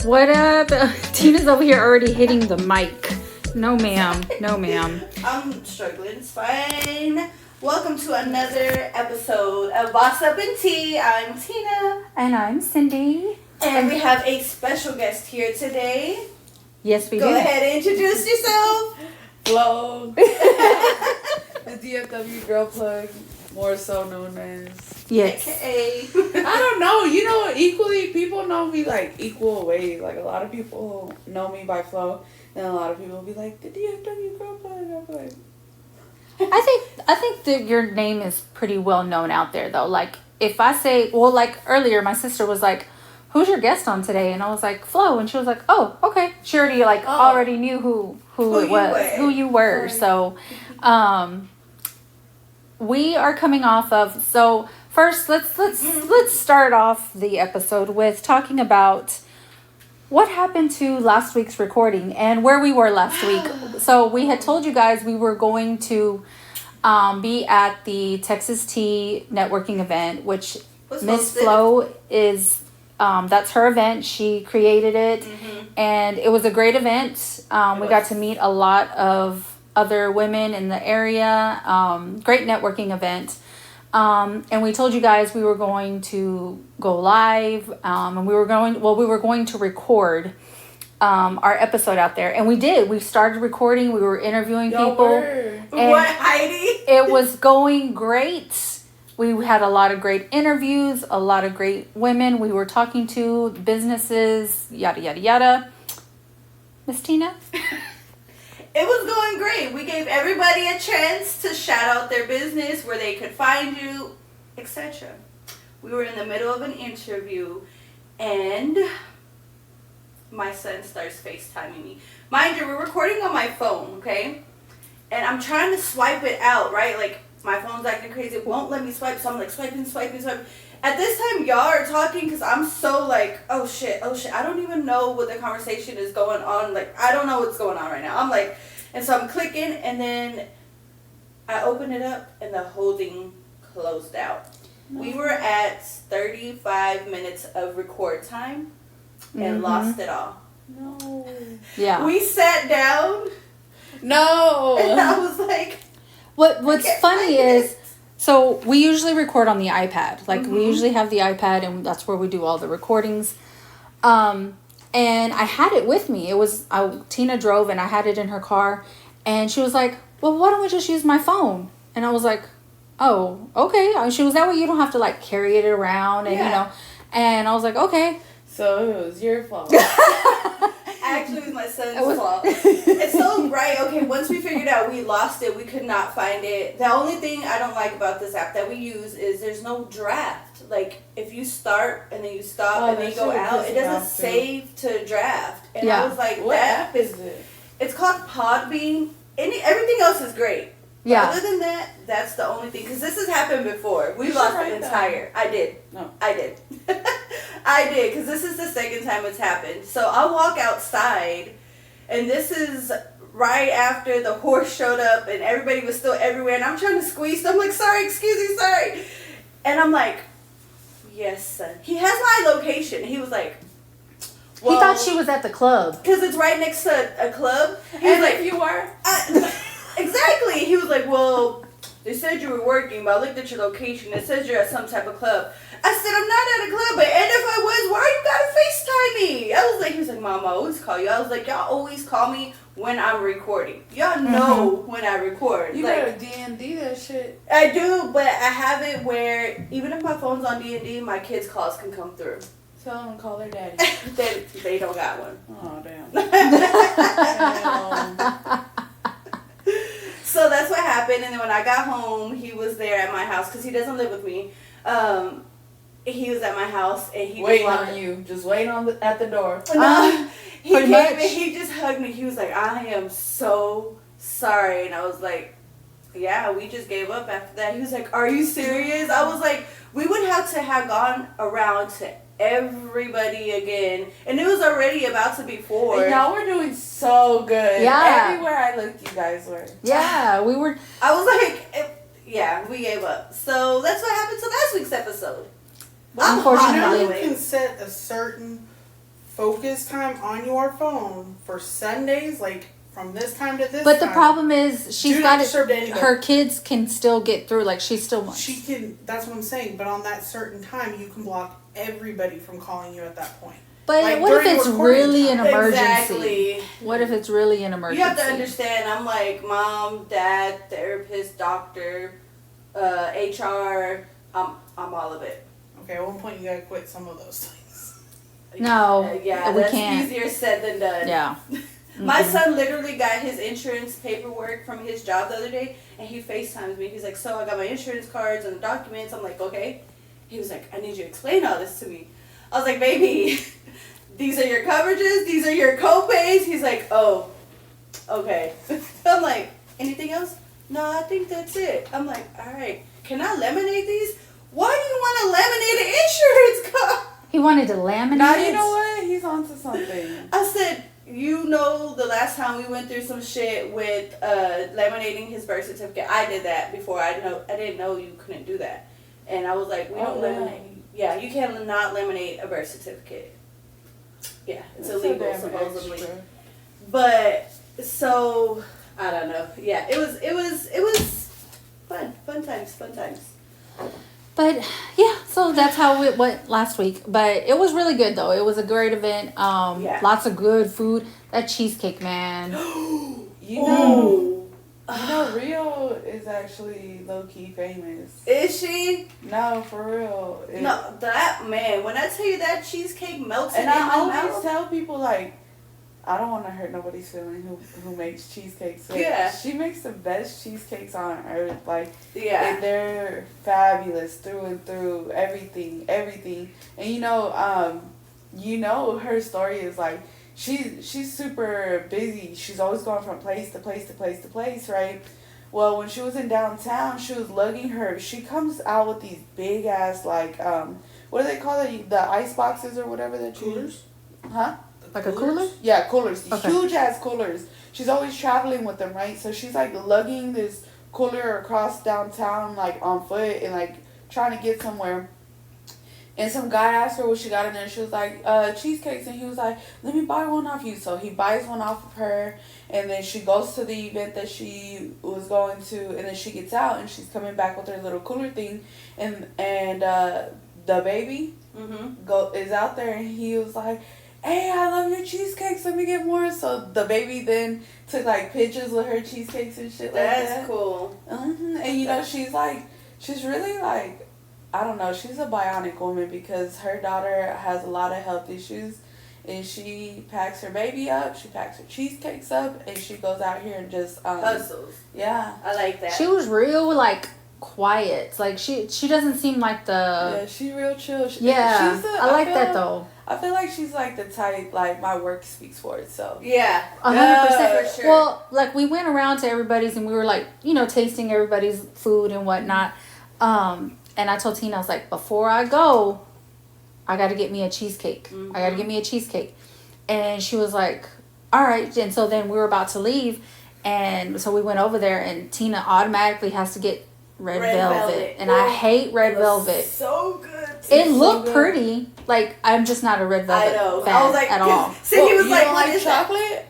What up? Tina's over here already hitting the mic. No, ma'am. No, ma'am. I'm struggling. It's fine. Welcome to another episode of Boss Up and Tea. I'm Tina. And I'm Cindy. And we have a special guest here today. Yes, we do. Go ahead and introduce yourself. Flo. The DFW girl plug, more so known as. Yes. AKA. I don't know. You know, equally, people know me like equal ways. Like a lot of people know me by Flo, and a lot of people will be like, the DFW girl plug. I'm like, I think that your name is pretty well known out there, though. Like, if I say, well, like earlier, my sister was like, "Who's your guest on today?" And I was like, "Flo," and she was like, "Oh, okay." She already knew who it was, who you were. So, we are coming off of. So first, let's start off the episode with talking about what happened to last week's recording and where we were last week. So we had told you guys we were going to be at the Texas Tea networking event, which Miss Flo is. That's her event. She created it, and it was a great event. We got to meet a lot of other women in the area. Great networking event. And we told you guys we were going to go live, and we were going to record our episode out there, and we did. We started recording. We were interviewing people. What, Heidi? It was going great. We had a lot of great interviews, a lot of great women we were talking to, businesses, yada, yada, yada. Miss Tina? It was going great. We gave everybody a chance to shout out their business, where they could find you, etc. We were in the middle of an interview, and my son starts FaceTiming me. Mind you, we're recording on my phone, okay? And I'm trying to swipe it out, right? Like, my phone's acting crazy. It won't let me swipe, so I'm like swiping. At this time, y'all are talking because I'm so like, oh shit. I don't even know what the conversation is going on. Like, I don't know what's going on right now. I'm like, and so I'm clicking, and then I open it up, and the whole thing closed out. No. We were at 35 minutes of record time and lost it all. No. Yeah. We sat down. No. And I was like, What's funny is, so we usually record on the iPad. Like, we usually have the iPad, and that's where we do all the recordings. And I had it with me. It was, Tina drove, and I had it in her car. And she was like, well, why don't we just use my phone? And I was like, oh, okay. And she was, that way you don't have to, like, carry it around, and, you know. And I was like, okay. So it was your fault. Actually, it was my son's fault. It's so bright. Okay, once we figured out we lost it, we could not find it. The only thing I don't like about this app that we use is there's no draft. Like, if you start and then you stop and then you go out, it doesn't save to draft. And I was like, what app is it? It's called Podbean. Everything else is great. Yeah. Other than that, that's the only thing. Because this has happened before. We lost the entire. I did. No. I did. I did. Because this is the second time it's happened. So I walk outside, and this is right after the horse showed up, and everybody was still everywhere. And I'm trying to squeeze. So I'm like, sorry, excuse me, sorry. And I'm like, yes, son. He has my location. He was like, well, he thought she was at the club. because it's right next to a club. He And was like, if you were? Exactly. He was like, well, they said you were working, but I looked at your location. It says you're at some type of club. I said, I'm not at a club, but and if I was, why you gotta FaceTime me? I was like, he was like, Mom, I always call you. I was like, y'all always call me when I'm recording. Y'all know when I record. You like, better D&D that shit. I do, but I have it where even if my phone's on D&D, my kids' calls can come through. Tell them to call their daddy. they don't got one. Oh, damn. Damn. So that's what happened, and then when I got home, he was there at my house because he doesn't live with me. He was at my house, and he waiting on you, just waiting at the door. No, he came much. and he just hugged me. He was like, "I am so sorry," and I was like, "Yeah, we just gave up after that." He was like, "Are you serious?" I was like, "We would have to have gone around to everybody again, and it was already about to be 4. Y'all were doing so good. Yeah. Everywhere I looked, you guys were. Yeah, we were. I was like, yeah, we gave up. So that's what happened to last week's episode. Unfortunately. I'm hot, by the You way. can set a certain focus time on your phone for Sundays, like from this time to this But the time. problem is she's Do got not it. disturb to anybody. Her kids can still get through. Like she still wants. She can, that's what I'm saying, but on that certain time, you can block everybody from calling you at that point. But like, what if during it's recording really an time. emergency? Exactly. What if it's really an emergency? You have to understand, I'm like mom, dad, therapist, doctor, HR, I'm all of it. Okay, at one point you gotta quit some of those things. No, Yeah, we that's can't. easier said than done. Yeah. My son literally got his insurance paperwork from his job the other day, and he FaceTimes me. He's like, so I got my insurance cards and the documents. I'm like, okay. He was like, I need you to explain all this to me. I was like, baby, these are your coverages, these are your co-pays. He's like, oh, okay. I'm like, anything else? No, I think that's it. I'm like, all right, can I laminate these? Why do you want to laminate an insurance card? He wanted to laminate Now it. you know what? He's onto something. I said, you know, the last time we went through some shit with laminating his birth certificate, I did that before. I didn't know you couldn't do that, and I was like, we don't laminate. Yeah, you can't not laminate a birth certificate. Yeah, it's That's illegal so damn supposedly. extra. But so I don't know. Yeah, it was fun times. But yeah, so that's how it went last week. But it was really good though. It was a great event. Yeah. Lots of good food. That cheesecake, man. You know, Ooh. Rio is actually low key famous. Is she? No, for real. No, that man. When I tell you that cheesecake melted And in I my always mouth. tell people like, I don't want to hurt nobody's feeling who makes cheesecakes. But Yeah. she makes the best cheesecakes on earth. Like, Yeah. and they're fabulous through and through. Everything. And you know, her story is like, she's super busy. She's always going from place to place to place to place, right? Well, when she was in downtown, she was lugging her. She comes out with these big ass like what do they call it? The ice boxes or whatever that you Coolers? Huh? Like a cooler? Yeah, coolers. These Okay. huge ass coolers. She's always traveling with them, right? So she's like lugging this cooler across downtown like on foot and like trying to get somewhere. And some guy asked her what she got in there. She was like, cheesecakes. And he was like, let me buy one off you. So he buys one off of her. And then she goes to the event that she was going to. And then she gets out and she's coming back with her little cooler thing. And the baby is out there. And he was like, hey, I love your cheesecakes. Let me get more. So the baby then took like pictures with her cheesecakes and shit like that. That's cool. And you know, she's really like, I don't know, she's a bionic woman because her daughter has a lot of health issues and she packs her baby up, she packs her cheesecakes up, and she goes out here and just Hustles. Yeah. I like that. She was real like quiet. Like she doesn't seem like the. Yeah, she's real chill. Yeah, I like that feel- though. I feel like she's like the type, like my work speaks for it, so. Yeah. 100%. For sure. Well, like we went around to everybody's and we were like, you know, tasting everybody's food and whatnot. And I told Tina, I was like, before I go, I got to get me a cheesecake. I got to get me a cheesecake. And she was like, all right. And so then we were about to leave. And so we went over there and Tina automatically has to get red velvet. And I hate red velvet. So good. It so looked good. pretty. Like, I'm just not a red velvet I know. fan I was like, at all. See, he was you like, don't what like is that? chocolate?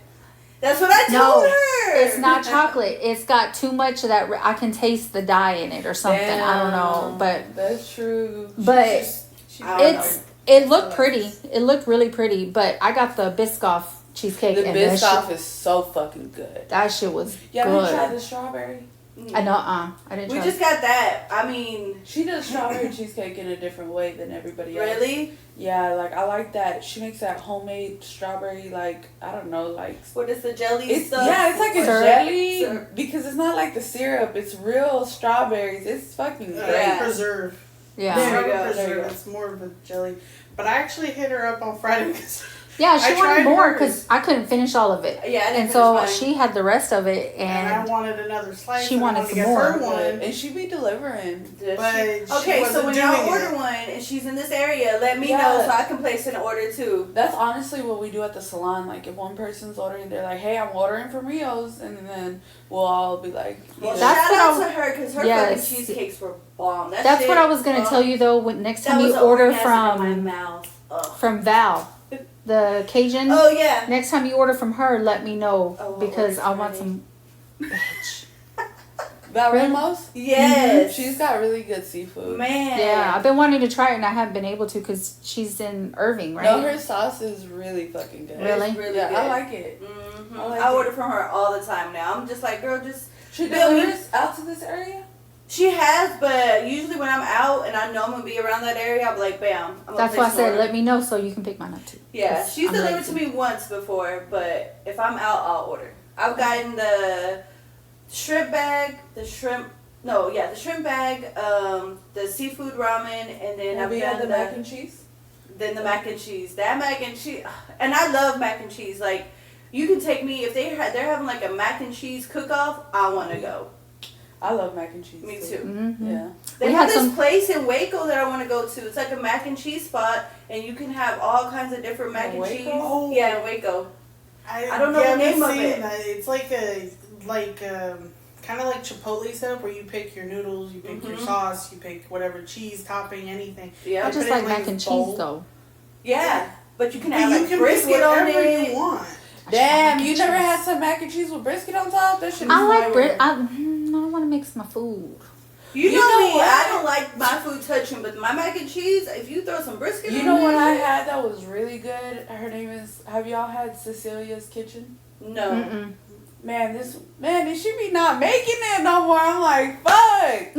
That's what I No, told her. it's not chocolate. It's got too much of that. I can taste the dye in it or something. I don't know, but That's true. But She- I don't it's it looked pretty. It looked really pretty. But I got the Biscoff cheesecake, the and Biscoff is so fucking good. that shit was Yeah, we tried good. the strawberry. I know. I didn't. We try just got that. I mean, She does strawberry cheesecake in a different way than everybody else. really? Yeah, like I like that. She makes that homemade strawberry, like I don't know, like What is the jelly it's stuff? yeah, it's like a Syrup. jelly Syrup. because it's not like the syrup. It's real strawberries. It's fucking great. Yeah. Preserve. Yeah. There you Strawberry go, there you preserve. go. It's more of a jelly. But I actually hit her up on Friday because Yeah, she I wanted tried more hers. because I couldn't finish all of it, Yeah, I didn't and so finish mine. she had the rest of it, and I and wanted another slice. she and I wanted wanted to some get more. her one. And she be delivering. Does But she- she okay, so wasn't when doing y'all it. order one and she's in this area, let me Yeah. know so I can place an order too. That's honestly what we do at the salon. Like if one person's ordering, they're like, "Hey, I'm ordering from Rio's," and then we'll all be like, Well, That's shout what out I- to her because her Yes. fucking cheesecakes were bomb. that's shit, what I was gonna tell you though. When next That time was you an order orgasm in my from mouth. Ugh. Val, the Cajun. Oh yeah. Next time you order from her, let me know Oh, because I want ready. some. Bitch. Val Ramos? Yes. She's got really good seafood. Man. Yeah, I've been wanting to try it and I haven't been able to because she's in Irving, right? No, her sauce is really fucking good. Really? It's really Yeah, good. I like it. Mm-hmm. I like I it. order from her all the time now. I'm just like, girl, just She Bill, delivers out to this area? she has, but usually when I'm out and I know I'm gonna be around that area, I'll be like, bam. I'm That's why I said let me know so you can pick mine up too. Yeah, 'Cause she's I'm delivered lazy. to me once before, but if I'm out, I'll order. I've gotten the shrimp bag, the shrimp bag, the seafood ramen, and then Have I've you done had the mac and cheese? then the mac and cheese. That mac and cheese, and I love mac and cheese. Like, you can take me if they're having like a mac and cheese cook-off. I want to go. I love mac and cheese. Me too. Mm-hmm. Yeah. They We have had this some- place in Waco that I want to go to. It's like a mac and cheese spot, and you can have all kinds of different mac In and Waco? cheese. Oh. Yeah, in Waco. I don't know the haven't name of seen it. that. It's kind of like Chipotle setup where you pick your noodles, you pick your Mhm. sauce, you pick whatever cheese topping, anything. Yeah, I just put it like in, mac like, and a cheese bowl. though. yeah. But you can But have you like can pick brisket on whatever it. you want. Damn, mac you and never cheese. had some mac and cheese with brisket on top? That shit is I like fire. I don't want to mix my food. You You know know me, what? I don't like my food touching, but my mac and cheese, if you throw some brisket You on know it, what I had that was really good? Her name is, have y'all had Cecilia's Kitchen? No. Mm-mm. Man, did she be not making it no more? I'm like, fuck.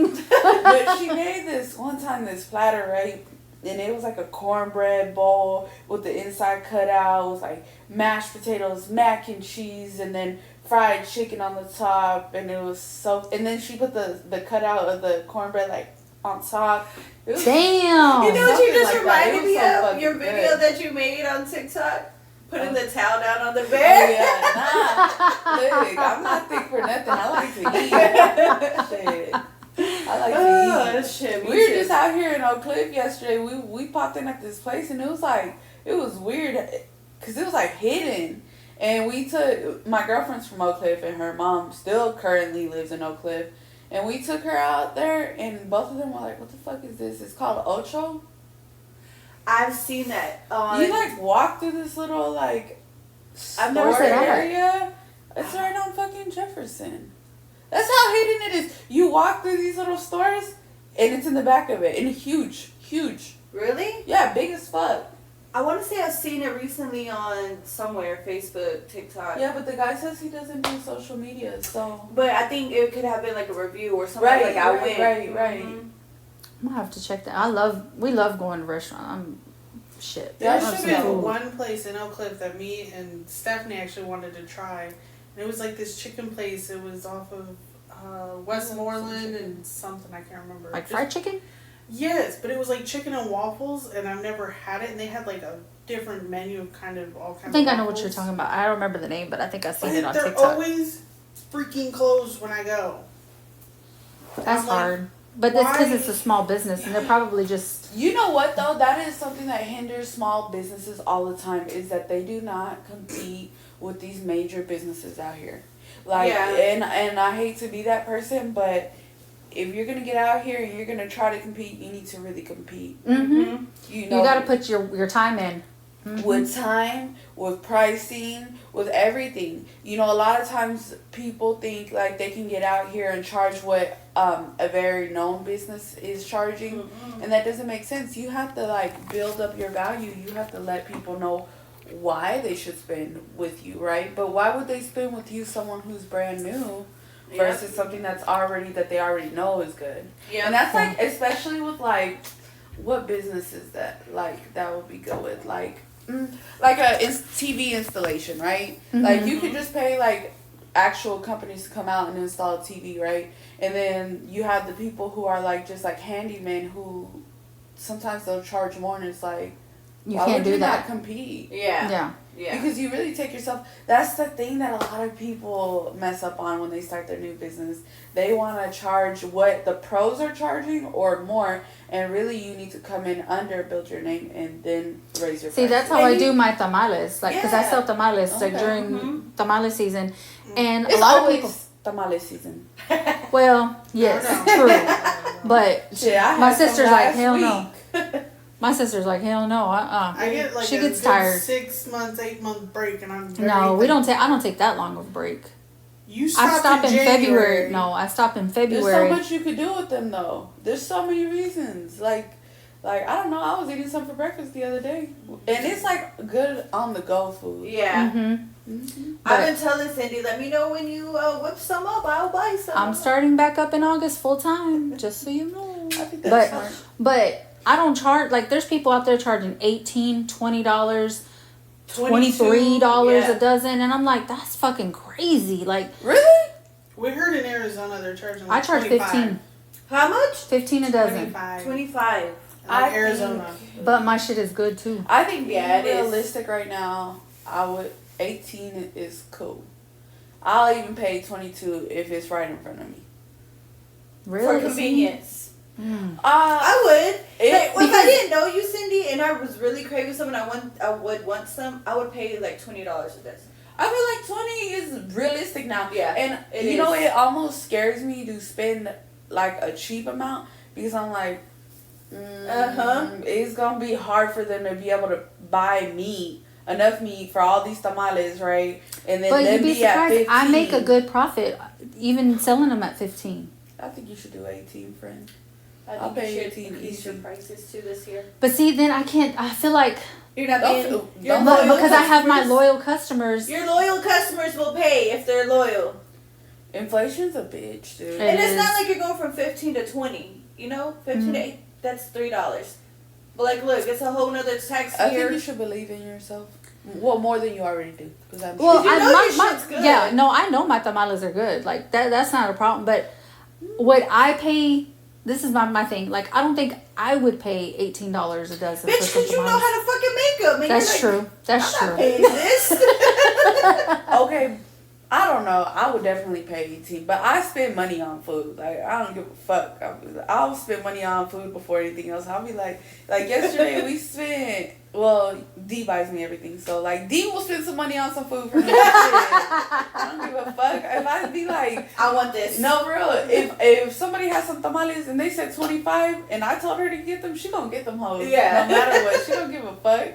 But she made this one time, this platter, right? And it was like a cornbread bowl with the inside cut out. It was like mashed potatoes, mac and cheese, and then fried chicken on the top. And it was so. And then she put the cutout of the cornbread like on top. It was, Damn. You know what you Something just like that. It reminded was me so of? fucking Your video good. that you made on TikTok? Putting the towel down on the Oh, bed. yeah, nah. Look, I'm not thick for nothing. I like to eat. Shit. I like to eat. Oh, shit. Me We were too. just out here in Oak Cliff yesterday. We popped in at this place and it was weird because it was like hidden. And we took, my girlfriend's from Oak Cliff and her mom still currently lives in Oak Cliff. And we took her out there and both of them were like, what the fuck is this? It's called Ocho. I've seen that on. You like walk through this little like I've never store seen that. area. It's right on fucking Jefferson. That's how hidden it is. You walk through these little stores and it's in the back of it. And huge. Really? Yeah, big as fuck. I want to say I've seen it recently on somewhere, Facebook, TikTok. Yeah, but the guy says he doesn't do social media, so. But I think it could have been like a review or something. Right, like I right, went. right. Mhm. I'm gonna have to check that. We love going to restaurants. Shit. Yeah, I There love should some be food. one place in Oak Cliff that me and Stephanie actually wanted to try. And it was like this chicken place. It was off of Westmoreland and something, I can't remember. Like Just- fried chicken? Yes, but it was like chicken and waffles, and I've never had it. And they had like a different menu of kind of all kinds. I think of I know what you're waffles. talking about. I don't remember the name, but I think I've seen it on They're TikTok. always freaking closed when I go. That's I'm like, hard. But that's because why- it's a small business and they're probably just. You know what though? That is something that hinders small businesses all the time is that they do not compete with these major businesses out here. Like, Yeah. and I hate to be that person, but if you're gonna get out here and you're gonna try to compete, you need to really compete. Mm-hmm. You know, You got to put your time in. Mhm. with time, with pricing, with everything. You know, a lot of times people think like they can get out here and charge what a very known business is charging, Mhm. and that doesn't make sense. You have to like build up your value. You have to let people know why they should spend with you, right? But why would they spend with you someone who's brand new versus something that they already know is good? Yeah. And that's like, especially with like, what businesses that would be good with, like a TV installation, right? Mhm. Like you could just pay like actual companies to come out and install a TV, right? And then you have the people who are like just like handymen who sometimes they'll charge more, and it's like, You why can't would do you that. not compete? Yeah. Yeah. Yeah. Because you really take yourself. That's the thing that a lot of people mess up on when they start their new business. They want to charge what the pros are charging or more, and really you need to come in under, build your name, and then raise your See, that's how And I do my tamales. Like, because I Yeah. sell tamales like Okay. during Mhm. tamale season, and It's a lot of always people. tamale season. Well, yes, No. true. But Shit, I my had some sister's like, last hell week. no. My sister's like, hell no, I get like she a gets good tired. 6 months, 8 month break, and I'm very No, we don't take. thankful. I don't take that long of a break. You I stop in January. February. No, I stop in There's February. so much you could do with them though. There's so many reasons. Like I don't know. I was eating some for breakfast the other day, and it's like good on the go food. Yeah. Mm-hmm. I've been telling Cindy, let me know when you whip some up. I'll buy some. I'm starting back up in August full time, just so you know. I think that's smart. But I don't charge. Like, there's people out there charging $18, $20, $23 a dozen, and I'm like, that's fucking crazy. Like, Really? We heard in Arizona they're charging. I Like charge 25. 15. How much? 15 a dozen. 25. 25. Like Arizona. But my shit is good too. I think Yeah, being it is. realistic right now, I would 18 is cool. I'll even pay 22 if it's right in front of me. Really? For convenience. Mm. I would. If I because- didn't know you, Cindy, and I was really craving some and I would want some, I would pay like $20 a dozen. I feel like 20 is realistic now. Yeah, And it you know, is. it almost scares me to spend like a cheap amount because I'm like, it's gonna be hard for them to be able to buy meat, enough meat for all these tamales, right? And then But them you'd be at surprised. 15. I make a good profit, even selling them at 15. I think you should do 18, friend. I I'll think pay you should 18 increase your easy. prices too this year. But see, then I can't. I feel like You're not Don't being. feel- Your don't- but loyal because I have my customers- loyal customers. Your loyal customers will pay if they're loyal. Inflation's a bitch, dude. It And it's is. not like you're going from 15 to 20. You know, 15 to 8, that's $3. But like, look, it's a whole nother tax I here. think you should believe in yourself. Well, more than you already do. Because I'm Well, sure. You know your shit's good. yeah, no, I know my tamales are good. Like that's not a problem. But would I pay? This is my thing. Like, I don't think I would pay $18 a dozen. Bitch, for some because you know tamales. how to fucking make them. And That's you're like, true. That's I'm not true. paying this. Okay, I don't know. I would definitely pay 18, but I spend money on food. Like, I don't give a fuck. I'll spend money on food before anything else. I'll be like yesterday we spent. Well, D buys me everything, so like D will spend some money on some food for me. I don't give a fuck. If I'd be like, I want this. no, for real. If somebody has some tamales and they said 25, and I told her to get them, she gonna get them hoes. Yeah. No matter what, she don't give a fuck.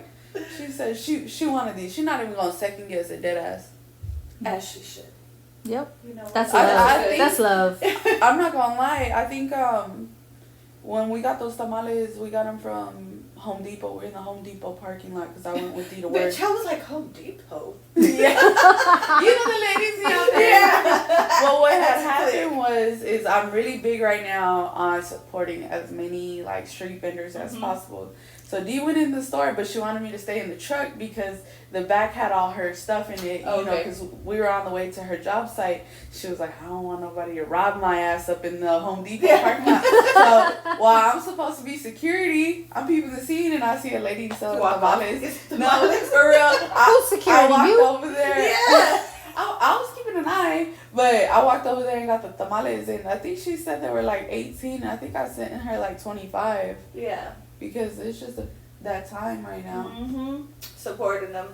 She said she wanted these. She's not even gonna second guess it, dead ass. As she should. Yep. You know, That's I- love. I think- That's love. I'm not gonna lie. I think when we got those tamales, we got them from Home Depot. We're in the Home Depot parking lot because I went with D to work. Bitch, I was like, Home Depot. Yeah. You know the ladies out there. Yeah. Well, what had That's happened is I'm really big right now on supporting as many like street vendors as possible. So Dee went in the store, but she wanted me to stay in the truck because the back had all her stuff in it. You know, Okay. because we were on the way to her job site. She was like, I don't want nobody to rob my ass up in the Home Depot parking lot. So while I'm supposed to be security, I'm peeping the scene and I see a lady selling Walk off. tamales. No, for real. Who's security? I walked You? over there. Yeah. I was keeping an eye, but I walked over there and got the tamales, and I think she said they were like 18. I think I sent her like 25 Yeah. because it's just that time right now. Mm-hmm. Supporting them.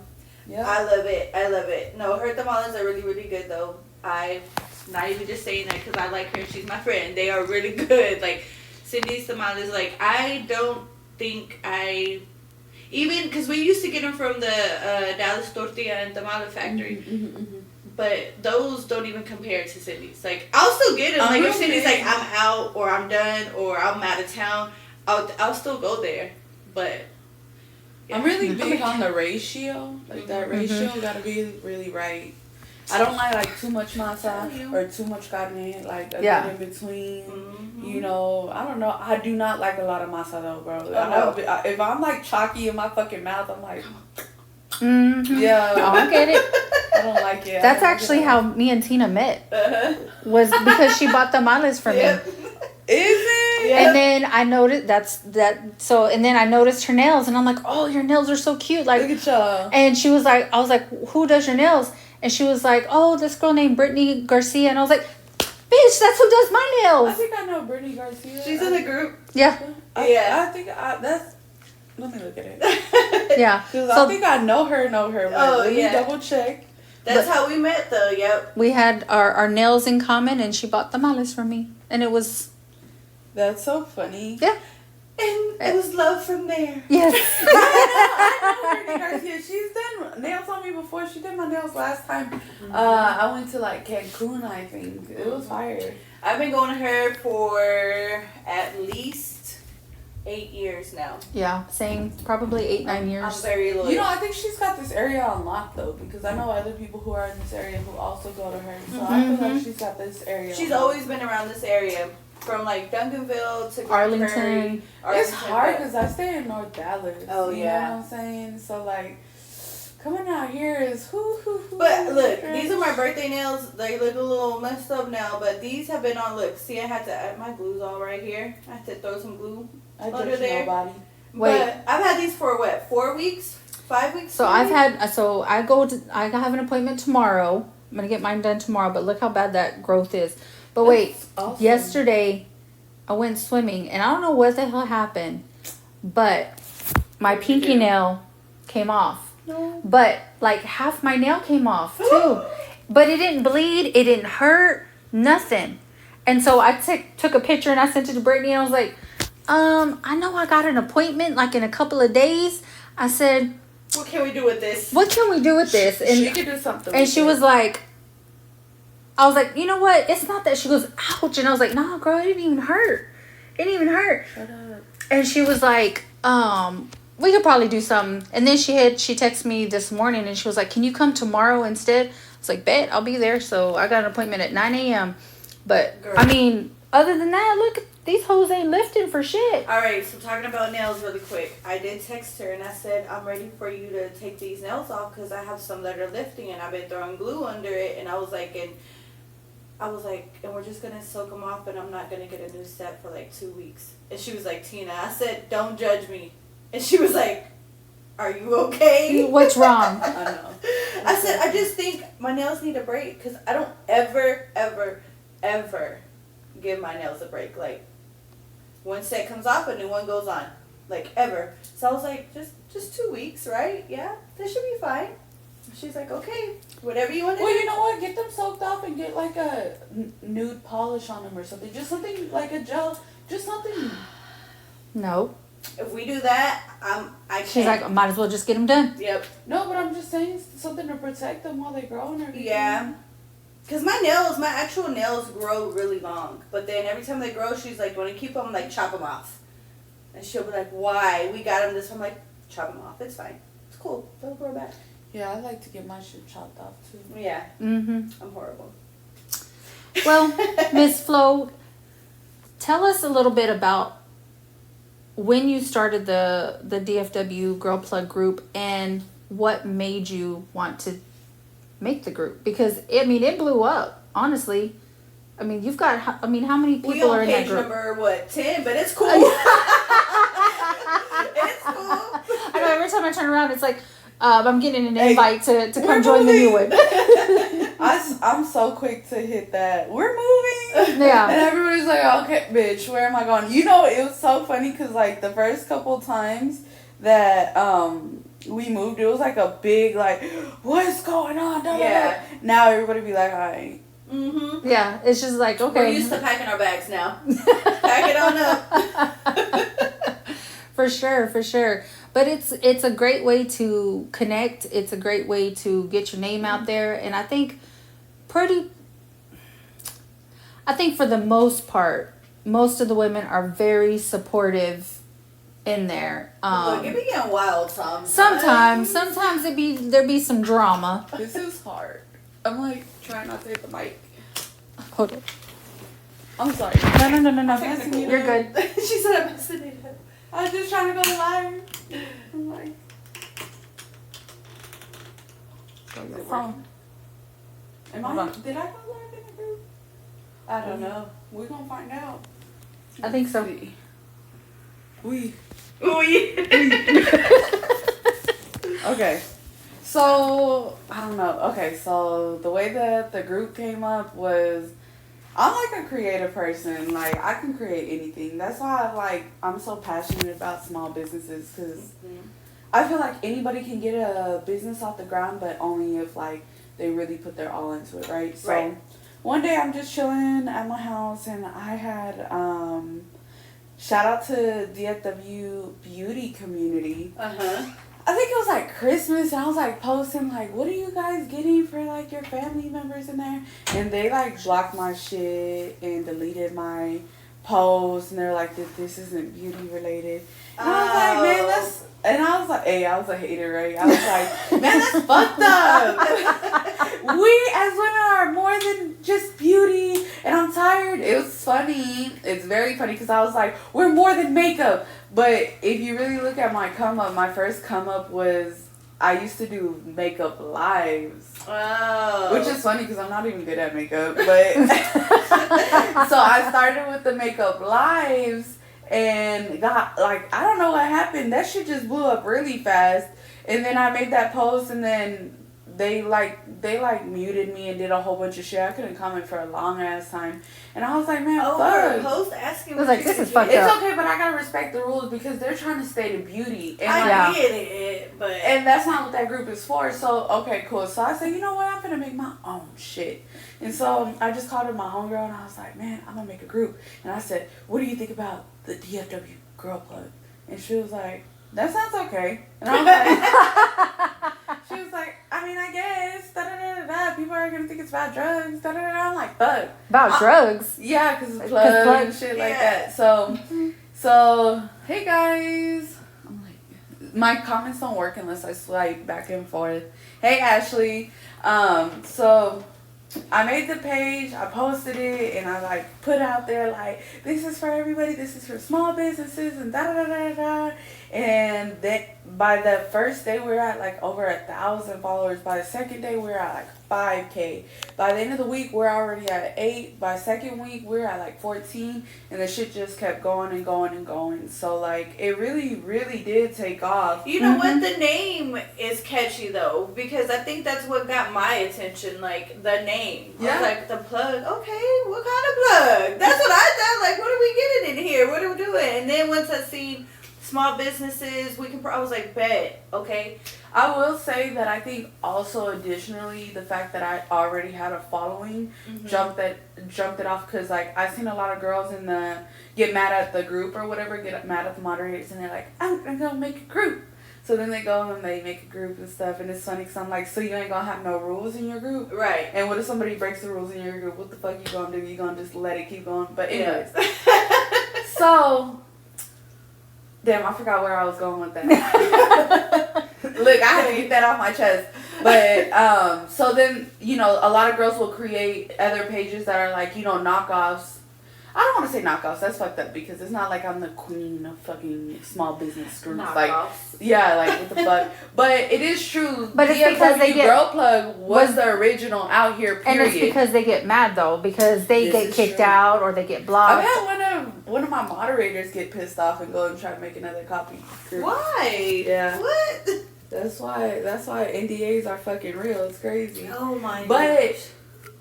Yeah. I love it. I love it. No, her tamales are really, really good though. I'm not even just saying that because I like her and she's my friend. They are really good. Like, Cindy's tamales, like, I don't think even because we used to get them from the Dallas Tortilla and Tamale Factory. But those don't even compare to Cindy's. Like, I'll still get them. Like, if Cindy's like, I'm out or I'm done or I'm out of town, I'll still go there. But yeah. I'm really big on the ratio. Like that ratio gotta be really right. I don't like too much masa or too much carne. Like a Yeah. bit in between. Mhm. You know, I don't know. I do not like a lot of masa though, bro. no. If I'm like chalky in my fucking mouth, I'm like, Mm-hmm. yeah. Oh, I get it. I don't like it. That's actually how me and Tina met. Uh-huh. Was because she bought tamales for me. Yep. Is it? Yeah. And then I noticed and then I noticed her nails and I'm like, oh, your nails are so cute. Look Like, at y'all. and she was like, I was like, who does your nails? And she was like, oh, this girl named Brittany Garcia. And I was like, bitch, that's who does my I nails. think I know Brittany Garcia. She's in the group. Yeah. Yeah. I think that's. Let me look at it. Yeah. Because So I think I know her. But Oh, let me yeah. double check. That's how we met, though. Yep. we had our nails in common and she bought tamales for me. And it was, That's so funny. yeah. And it was love from there. Yes. I know Brittany Garcia. She's done nails on me before. She did my nails last time. I went to like Cancun, I think. It was fire. I've been going to her for at least 8 years now. Yeah, same. Probably 8-9 I'm years. very loyal. You know, I think she's got this area on lock though, because I know other people who are in this area who also go to her. So I feel like she's got this area. She's on lock. always been around this area. From like Duncanville to Arlington. Prairie, It's hard because I stay in North Dallas. Oh, you yeah. know what I'm saying? So like, coming out here is whoo. But look, these are my birthday nails. They look a little messed up now, but these have been on. Look, see, I had to add my glue's all right here. I had to throw some glue I under judge there. nobody. Wait. But I've had these for what? 4 weeks? 5 weeks? So I have an appointment tomorrow. I'm gonna get mine done tomorrow, but look how bad that growth is. But wait, That's awesome. yesterday I went swimming and I don't know what the hell happened, but my pinky nail came off. No. But like half my nail came off too. But it didn't bleed, it didn't hurt, nothing. And so I took a picture and I sent it to Brittany and I was like, I know I got an appointment like in a couple of days. I said, What can we do with this? what can we do with this? And she could do something. and with she it. was like, I was like, you know what? It's not that. She goes, ouch. And I was like, no, girl, it didn't even hurt. It didn't even hurt. Shut up. And she was like, we could probably do something. And then she texted me this morning and she was like, can you come tomorrow instead? I was like, bet, I'll be there. So I got an appointment at 9 a.m. But, Girl. I mean, other than that, look, these hoes ain't lifting for shit. All right, so talking about nails really quick. I did text her and I said, I'm ready for you to take these nails off because I have some that are lifting and I've been throwing glue under it. And I was like, and we're just going to soak them off and I'm not going to get a new set for like 2 weeks. And she was like, Tina, I said, don't judge me. And she was like, are you okay? What's wrong? I know. I said, I just think my nails need a break because I don't ever give my nails a break. Like, one set comes off, a new one goes on. Like, ever. So I was like, just 2 weeks, right? Yeah, that should be fine. She's like, okay, whatever you want to Well, do. you know what? Get them soaked off and get like a nude polish on them or something. Just something like a gel. Just something. No. If we do that, I can't. She's like, might as well just get them done. Yep. No, but I'm just saying something to protect them while they grow and everything. Yeah. Because my actual nails grow really long. But then every time they grow, she's like, want to keep them, like, chop them off. And she'll be like, why? We got them this. I'm like, chop them off. It's fine. It's cool. They'll grow back. Yeah, I like to get my shit chopped off too. Yeah. Mm-hmm. I'm horrible. Well, Miss Flo, tell us a little bit about when you started the DFW Girl Plug group and what made you want to make the group, because it blew up, honestly. I mean, you've got, how many people We on are in that page group? number, 10, but it's cool. It's cool. I know every time I turn around, it's like, I'm getting an invite to come join the new one. I'm so quick to hit that. We're moving. Yeah. And everybody's like, okay, bitch, where am I going? You know, it was so funny because, like, the first couple times that we moved, it was like a big, like, what's going on? Yeah. Now everybody be like, all right. Mm-hmm. Yeah, it's just like, okay. We're used to packing our bags now. Pack it on up. For sure. But it's a great way to connect. It's a great way to get your name out there. And I think for the most part, most of the women are very supportive in there. Look, it be getting wild sometimes. Sometimes there be some drama. This is hard. I'm, like, trying not to hit the mic. Hold on. I'm sorry. No. Messing you You're up. good. She said I'm messing it up. I was just trying to go live. I'm like, Is it phone. Am Hold I? on. Did I go live in the group? I don't know. We're gonna find out. I think so. We. Ooh, Okay. So I don't know. Okay, so the way that the group came up was, I'm like a creative person. Like, I can create anything. That's why I'm so passionate about small businesses, because I feel like anybody can get a business off the ground, but only if, like, they really put their all into it, right? So Right. one day I'm just chilling at my house and I had shout out to DFW beauty community. Uh-huh. I think it was like Christmas, and I was like posting like, what are you guys getting for like your family members in there? And they like blocked my shit and deleted my post, and they're like, this isn't beauty related. And I was like, man, that's, and I was like, hey, I was a hater, right? I was like, man, that's fucked up. We as women are more than just beauty, and I'm tired. It was funny. It's very funny because I was like, we're more than makeup. But if you really look at my come up, my first come up was I used to do makeup lives. Oh. Which is funny because I'm not even good at makeup. But so I started with the makeup lives and got like, I don't know what happened. That shit just blew up really fast. And then I made that post and then they muted me and did a whole bunch of shit. I couldn't comment for a long ass time. And I was like, man, for fuck. a post asking. I was like, this is fucked It's up. okay, but I gotta respect the rules because they're trying to stay to beauty. And I like, get it, but and that's not what that group is for. So, okay, cool. So I said, you know what? I'm gonna make my own shit. And so I just called her my homegirl and I was like, man, I'm gonna make a group. And I said, what do you think about the DFW girl plug? And she was like, that sounds okay. And I was like, she was like, I mean, I guess, da-da-da-da-da. People are gonna think it's about drugs, da-da-da-da. I'm like, fuck. About drugs. Yeah, because it's 'Cause plug plug. and shit like Yeah. that. So, hey guys. I'm like, my comments don't work unless I swipe back and forth. Hey Ashley. So I made the page, I posted it, and I like put out there like, this is for everybody, this is for small businesses, and da da da da da. And that by the first day we were at like over 1,000 followers. By the second day we were at like 5K. By the end of the week we're already at 8. By second week we're at like 14, and the shit just kept going and going and going. So like it really did take off. you know what? The name is catchy though, because I think that's what got my attention. Like the name. I Yeah. was like, the plug. Okay, what kind of plug? That's what I thought. Like, what are we getting in here? What are we doing? And then once I seen small businesses, I was like, bet. Okay. I will say that I think also additionally the fact that I already had a following jumped it off, because like I've seen a lot of girls in the get mad at the group or whatever, get mad at the moderators, and they're like, I'm gonna make a group. So then they go and they make a group and stuff, and it's funny because I'm like, so you ain't gonna have no rules in your group? Right. And what if somebody breaks the rules in your group? What the fuck you gonna do? You gonna just let it keep going? But anyways, so damn, I forgot where I was going with that. Look, I had to get that off my chest. But so then, you know, a lot of girls will create other pages that are like, you know, knockoffs. I don't want to say knockoffs. That's fucked up because it's not like I'm the queen of fucking small business groups. Like, Knockoffs. yeah, like what the fuck. But it is true. But it's because they get- Girl Plug was the original out here. Period. And it's because they get mad though, because they This get is kicked true. out or they get I've blocked. had one of my moderators get pissed off and go and try to make another copy. Group. Why? Yeah. What? That's why NDAs are fucking real. It's crazy. Oh my. But gosh.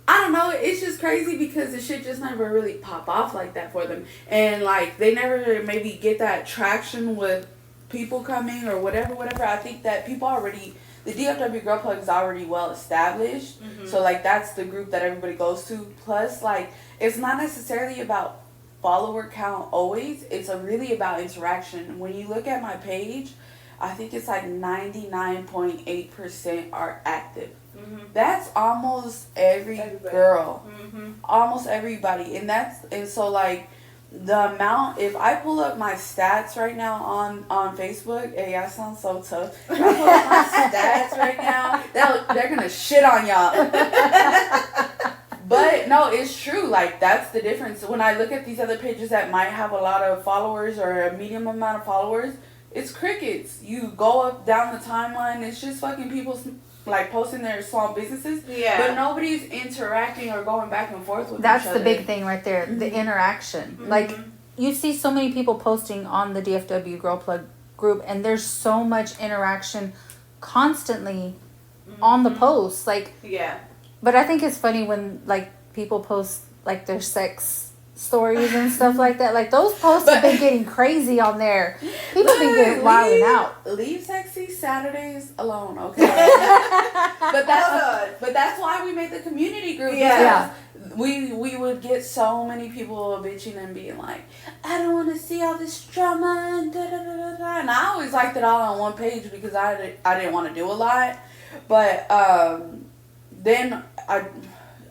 I don't know. It's just crazy because the shit just never really pop off like that for them, and like they never maybe get that traction with people coming or whatever. I think that people already, the DFW Girl Plug is already well established, so like that's the group that everybody goes to. Plus, like it's not necessarily about follower count always. It's really about interaction. When you look at my page, I think it's like 99.8% are active. That's almost everybody. Girl. Almost everybody. And so like the amount, if I pull up my stats right now on Facebook, hey, I sound so tough. If I pull up my stats right now, they're gonna shit on y'all. But no, it's true. Like that's the difference. When I look at these other pages that might have a lot of followers or a medium amount of followers, it's crickets. You go up down the timeline, it's just fucking people like posting their small businesses. Yeah. But nobody's interacting or going back and forth with That's each the other. big thing right there, the interaction. Like you see so many people posting on the DFW Girl Plug group, and there's so much interaction constantly on the posts. Like, Yeah. but I think it's funny when like people post like their sex stories and stuff like that. Like those posts have been getting crazy on there. People been getting wilding out. Leave sexy Saturdays alone, okay? but that's why we made the community group. Yeah. because we would get so many people bitching and being like, I don't want to see all this drama and da da da da da. And I always liked it all on one page because I didn't want to do a lot. But then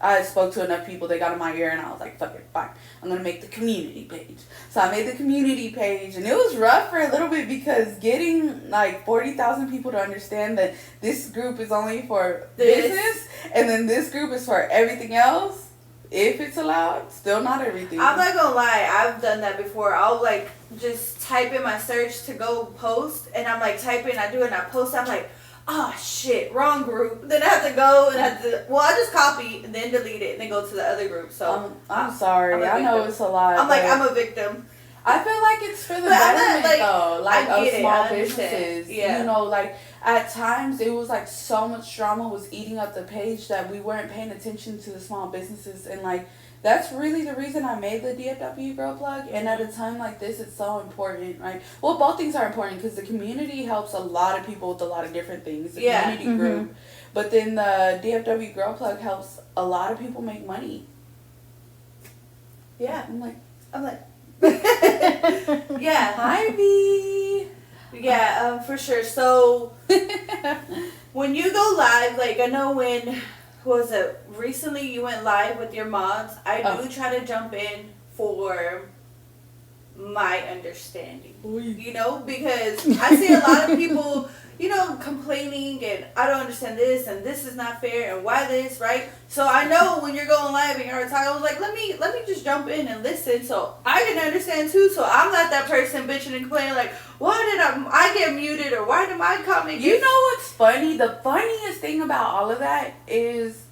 I spoke to enough people, they got in my ear, and I was like, fuck it, fine. I'm going to make the community page. So I made the community page, and it was rough for a little bit because getting like 40,000 people to understand that this group is only for business, and then this group is for everything else, if it's allowed, still not everything. I'm not gonna lie, I've done that before. I'll like just type in my search to go post, and I'm like typing, I do it, and I post, I'm like, oh shit, wrong group. Then I have to go and I just copy and then delete it and then go to the other group. So I'm sorry. I know it's a lot. I'm a victim. I feel like it's for the betterment though, like of small businesses. Yeah. You know, like at times it was like so much drama was eating up the page that we weren't paying attention to the small businesses, and like that's really the reason I made the DFW Girl Plug. And at a time like this, it's so important, right? Well, both things are important because the community helps a lot of people with a lot of different things. The community group. But then the DFW Girl Plug helps a lot of people make money. Yeah. I'm like. Yeah. Hi, V. Yeah, for sure. So when you go live, like I know when... was it recently you went live with your mods? I do try to jump in for my understanding, you know, because I see a lot of people, you know, complaining and I don't understand this and this is not fair and why this, right? So I know when you're going live and you're talking, I was like, let me just jump in and listen so I can understand too, so I'm not that person bitching and complaining like, why did I get muted or why did my comment You know what's funny? The funniest thing about all of that is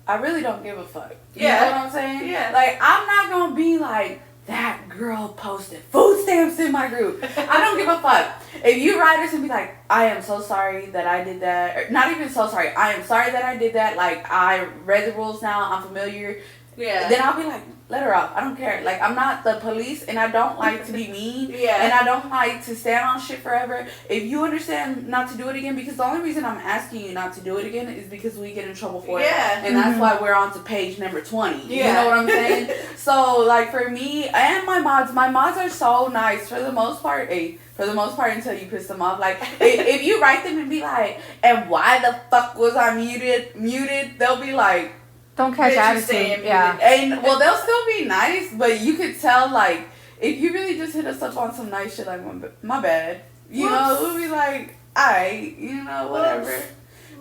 I really don't give a fuck. You know what I'm saying? Yeah. Like, I'm not gonna be like, that girl posted food stamps in my group. I don't give a fuck. If you write us and be like, I am so sorry that I did that. Or not even so sorry. I am sorry that I did that. Like, I read the rules now. I'm familiar. Yeah. Then I'll be like, let her off. I don't care. Like, I'm not the police, and I don't like to be mean. Yeah. And I don't like to stand on shit forever. If you understand not to do it again, because the only reason I'm asking you not to do it again is because we get in trouble for it. Yeah. And that's why we're on to page number 20. Yeah. You know what I'm saying? So, like, for me and my mods are so nice for the most part. For the most part, until you piss them off. Like, if you write them and be like, and why the fuck was I muted, they'll be like, don't catch attitude. Yeah. And, well, they'll still be nice, but you could tell, like, if you really just hit us up on some nice shit, like, my bad. You know, we'll be like, alright, you know, whatever.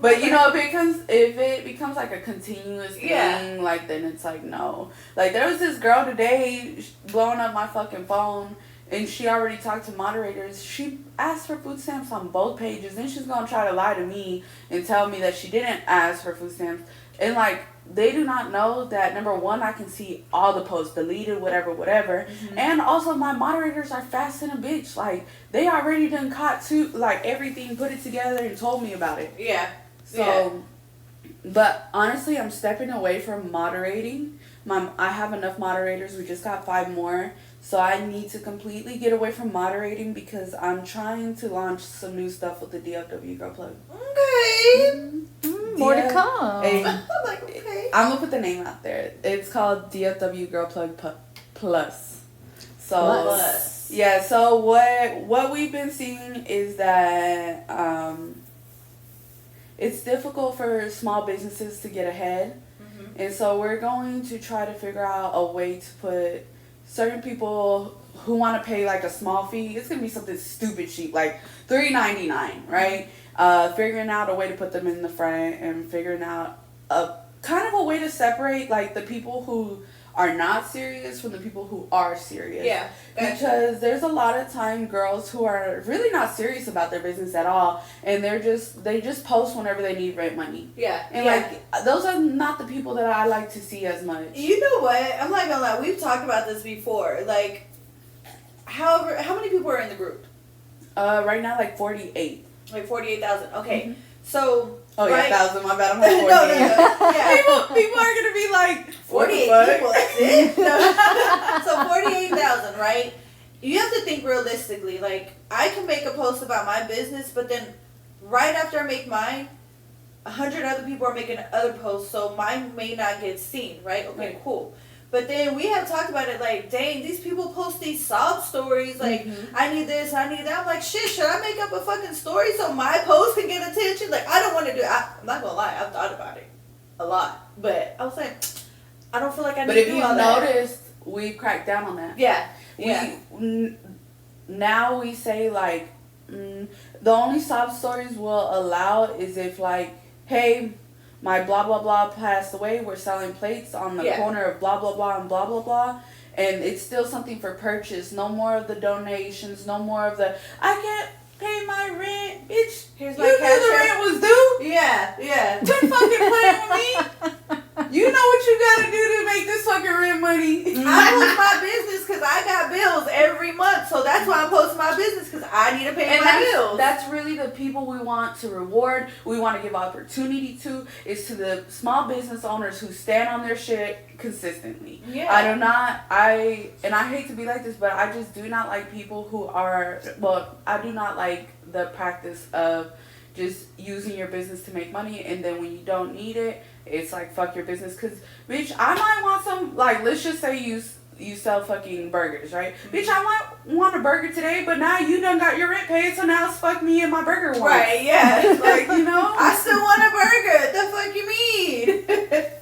But, you know, if it becomes, like, a continuous thing, like, then it's like, no. Like, there was this girl today blowing up my fucking phone, and she already talked to moderators. She asked for food stamps on both pages. Then she's going to try to lie to me and tell me that she didn't ask for food stamps. And, like, they do not know that, number one, I can see all the posts, deleted, whatever. Mm-hmm. And also, my moderators are fast in a bitch. Like, they already done caught to, like, everything, put it together, and told me about it. Yeah. So, but honestly, I'm stepping away from moderating. I have enough moderators. We just got 5 more. So I need to completely get away from moderating because I'm trying to launch some new stuff with the DFW Girl Plug. Okay. More to come. I'm like, okay. I'm gonna put the name out there. It's called DFW Girl Plug Plus. So yeah. So what we've been seeing is that it's difficult for small businesses to get ahead, and so we're going to try to figure out a way to put certain people who want to pay like a small fee. It's gonna be something stupid cheap, like $3.99, right? Figuring out a way to put them in the front and figuring out a kind of a way to separate like the people who are not serious from the people who are serious. Yeah. Gotcha. Because there's a lot of time girls who are really not serious about their business at all, and they just post whenever they need rent money. Yeah. And like those are not the people that I like to see as much. You know what? I'm not gonna lie. We've talked about this before. Like, how many people are in the group? Right now, like 48. Like 48,000. Okay. So. Oh yeah, 1,000. My bad. I'm like 48. No. Yeah. People are gonna be like 48 people. That's it. No. So 48,000, right? You have to think realistically. Like, I can make a post about my business, but then right after I make mine, 100 other people are making other posts, so mine may not get seen, right? Okay, Right. cool. But then we have talked about it like, dang, these people post these sob stories like, I need this, I need that. I'm like, shit, should I make up a fucking story so my post can get attention? Like, I don't want to do it. I'm not gonna lie, I've thought about it a lot, but I was like, I don't feel like I need But to if do you all that. noticed, we cracked down on that. Yeah, yeah. Now we say like, the only sob stories we'll allow is if like, hey, my blah blah blah passed away. We're selling plates on the Yeah. corner of blah blah blah and blah blah blah, and it's still something for purchase. No more of the donations. No more of the I can't pay my rent, bitch. Here's You my knew cash the app. rent was due. Yeah, yeah. Quit fucking playing with me. You know what you gotta do to make this fucking rent money. I post my business because I got bills every month, so that's why I'm posting my business because I need to pay And my bills. that's really the people we want to reward. We want to give opportunity to is to the small business owners who stand on their shit consistently. Yeah. I hate to be like this, but I just do not like people who are, well, I do not like the practice of just using your business to make money, and then when you don't need it, it's like, fuck your business. Because, bitch, I might want some, like, let's just say you sell fucking burgers, right? Bitch, I might want a burger today, but now you done got your rent paid, so now it's fuck me and my burger wants. Right, yeah. Like, you know? I still want a burger. The fuck you mean?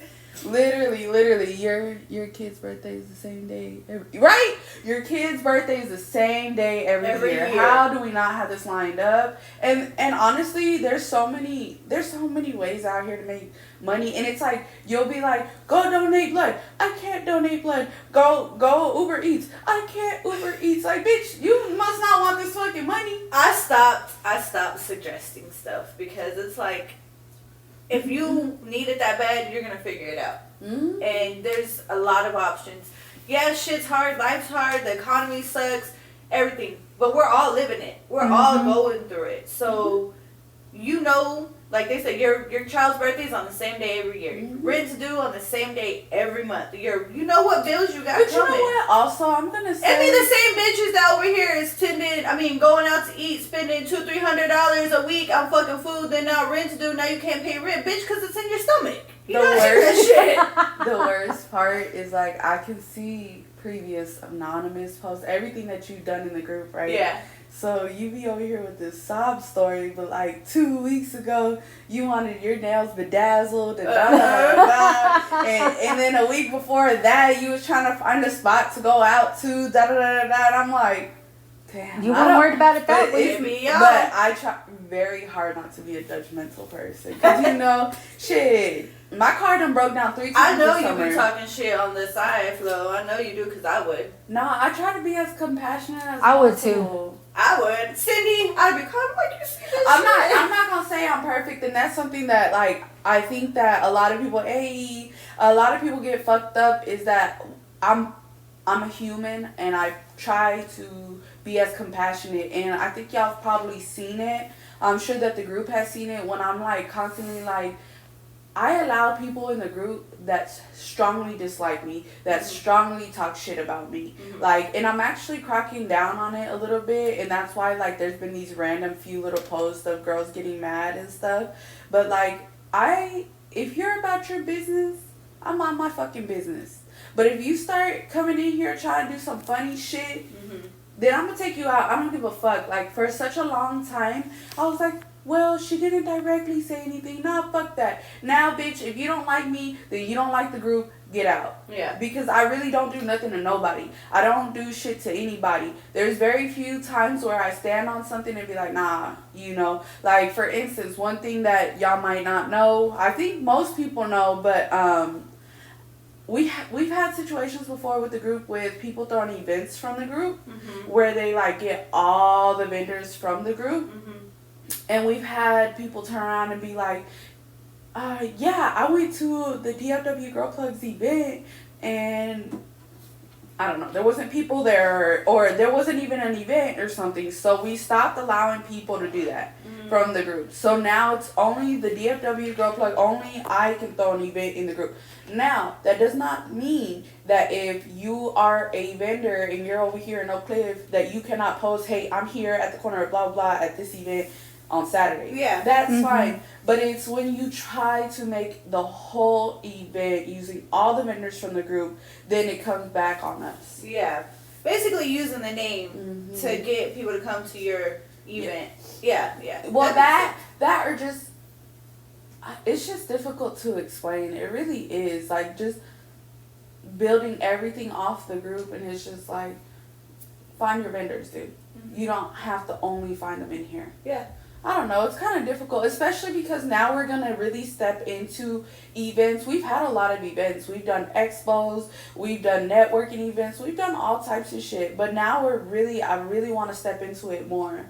Literally, your kid's birthday is the same day, right? Your kid's birthday is the same day every year. How do we not have this lined up? And honestly, there's so many ways out here to make money, and it's like you'll be like, go donate blood. I can't donate blood. Go Uber Eats. I can't Uber Eats. Like, bitch, you must not want this fucking money. I stopped suggesting stuff because it's like, if you need it that bad, you're gonna figure it out. Mm-hmm. And there's a lot of options. Yeah, shit's hard, life's hard, the economy sucks, everything. But we're all living it. We're all going through it. So, you know, like they said, your child's birthday is on the same day every year. Rent's due on the same day every month. You know what bills you got But you coming. know what? Also, I'm gonna say, It be the same bitches that over here is going out to eat, spending $200-300 a week on fucking food. Then now rent's due. Now you can't pay rent, bitch, because it's in your stomach. You The gotta hear that shit. The worst part is like I can see previous anonymous posts, everything that you've done in the group, right? Yeah. So you be over here with this sob story, but like 2 weeks ago you wanted your nails bedazzled and da da da da, and then a week before that you was trying to find a spot to go out to da da da da da. And I'm like, damn. You I weren't don't- worried about it that but week. But I try very hard not to be a judgmental person, cause you know, shit. My car done broke down 3 times. I know this you summer. be talking shit on the side, Flo. I know you do, because I would. Nah, I try to be as compassionate as I would possible. I would. Cindy, I'd be calling like, you see this I'm shit? not gonna say I'm perfect, and that's something that like I think that a lot of people get fucked up is that I'm a human and I try to be as compassionate, and I think y'all have probably seen it. I'm sure that the group has seen it when I'm like constantly like, I allow people in the group that strongly dislike me, that strongly talk shit about me. Like, and I'm actually cracking down on it a little bit, and that's why, like, there's been these random few little posts of girls getting mad and stuff. But, like, if you're about your business, I'm on my fucking business. But if you start coming in here trying to do some funny shit, then I'm gonna take you out. I don't give a fuck. Like, for such a long time, I was like, well, she didn't directly say anything. Nah, fuck that. Now, bitch, if you don't like me, then you don't like the group, get out. Yeah. Because I really don't do nothing to nobody. I don't do shit to anybody. There's very few times where I stand on something and be like, nah, you know. Like, for instance, one thing that y'all might not know, I think most people know, but we've had situations before with the group with people throwing events from the group where they, like, get all the vendors from the group. And we've had people turn around and be like, yeah, I went to the DFW Girl Plugs event and I don't know, there wasn't people there or there wasn't even an event or something. So we stopped allowing people to do that from the group. So now it's only the DFW Girl Plug, only I can throw an event in the group. Now, that does not mean that if you are a vendor and you're over here in Oak Cliff that you cannot post, hey, I'm here at the corner of blah, blah, at this event. on Saturday. Yeah. That's Mhm. fine. But it's when you try to make the whole event using all the vendors from the group, then it comes back on us. Yeah. Basically using the name Mhm. to get people to come to your event. Yeah, yeah. Well, that or just, it's just difficult to explain. It really is. Like, just building everything off the group, and it's just like, find your vendors, dude. Mhm. You don't have to only find them in here. Yeah. I don't know. It's kind of difficult, especially because now we're going to really step into events. We've had a lot of events. We've done expos. We've done networking events. We've done all types of shit. But now I really want to step into it more.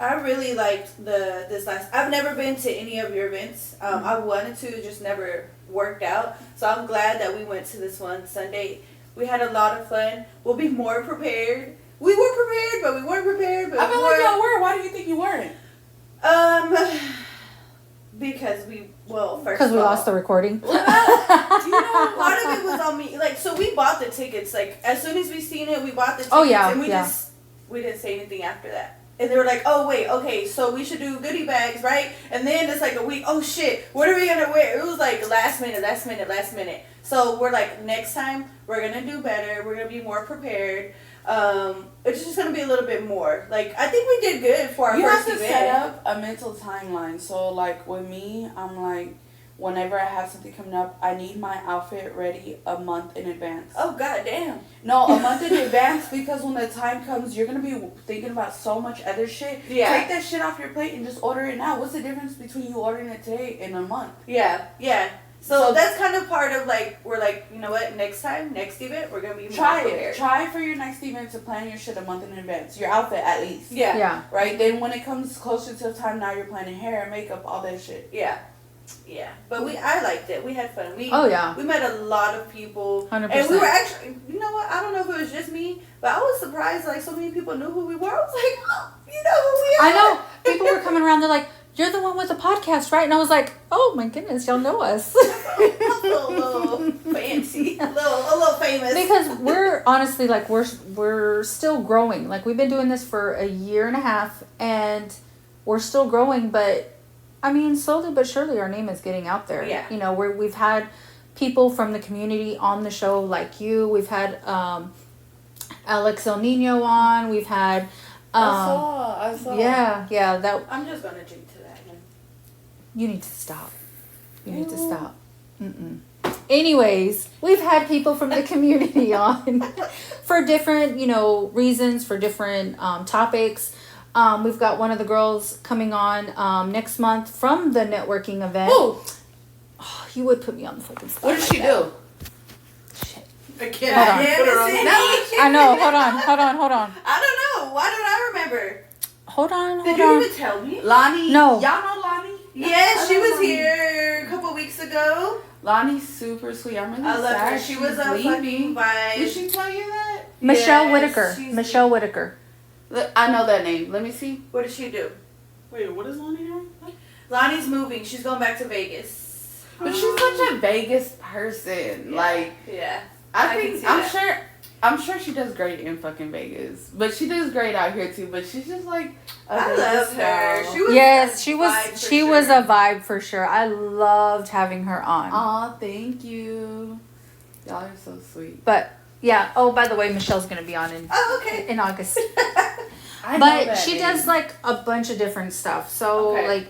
I really liked this last. I've never been to any of your events. I wanted to, just never worked out. So I'm glad that we went to this one Sunday. We had a lot of fun. We'll be more prepared. We were prepared, but we weren't prepared. But I feel like y'all were. Why do you think you weren't? Because first Because we lost the recording. Do you know part of it was on me. Like, so we bought the tickets. Like, as soon as we seen it, we bought the tickets. Oh, yeah, And we didn't say anything after that. And they were like, oh, wait, okay, so we should do goodie bags, right? And then it's like a week, oh, shit, what are we going to wear? It was like last minute. So we're like, next time, we're going to do better. We're going to be more prepared. It's just going to be a little bit more. Like, I think we did good for our You have first to event. set up a mental timeline. So, like, with me, I'm like, whenever I have something coming up, I need my outfit ready a month in advance. Oh, goddamn. No, a month in advance, because when the time comes, you're going to be thinking about so much other shit. Yeah. Take that shit off your plate and just order it now. What's the difference between you ordering it today and a month? Yeah. So that's kind of part of, like, we're like, you know what, next event, we're going to be more Try prepared. it. Try for your next event to plan your shit a month in advance. Your outfit, at least. Yeah. Yeah. Right? Then when it comes closer to the time, now you're planning hair, makeup, all that shit. Yeah. But I liked it. We had fun. Oh, yeah. We met a lot of people. 100%. And we were actually, you know what, I don't know if it was just me, but I was surprised, like, so many people knew who we were. I was like, oh, you know who we are. I know. People were coming around. They're like, you're the one with the podcast, right? And I was like, oh, my goodness, y'all know us. a little fancy. A little famous. Because we're honestly, like, we're still growing. Like, we've been doing this for a year and a half, and we're still growing, but I mean, slowly but surely our name is getting out there. Yeah. You know, we've had people from the community on the show like you. We've had Alex El Nino on. We've had I saw. Yeah, that I'm just going to drink to that. you need to stop. You need to stop. Anyways, we've had people from the community on for different, reasons, for different topics. We've got one of the girls coming on next month from the networking event. Who? Oh, you would put me on the fucking spot. What did she do? Shit. I can't Hold on. put her on the I know. Hold on. I don't know. Why don't I remember? Hold on. Did you even tell me? Lonnie. No. Y'all know Lonnie? Yes, I she know was Lonnie. here a couple weeks ago. Lonnie's super sweet. I'm really I love sad her. She she's was a leaving. fucking vibe. Did she tell you that? Michelle Yes, Whitaker. she's- Michelle Whitaker. I know that name. Let me see. What did she do? Wait, what is Lonnie doing? Lonnie's moving. She's going back to Vegas. But she's such a Vegas person. Like, Yeah. I I can think see I'm sure she does great in fucking Vegas. But she does great out here too. But she's just like I Vegas love her. gal. She was Yes, a she was. vibe for She was sure. a vibe for sure. I loved having her on. Aw, thank you. Y'all are so sweet. But yeah. Oh, by the way, Michelle's gonna be on Oh, okay. in August. I know But that she name. does like a bunch of different stuff. So Okay. like,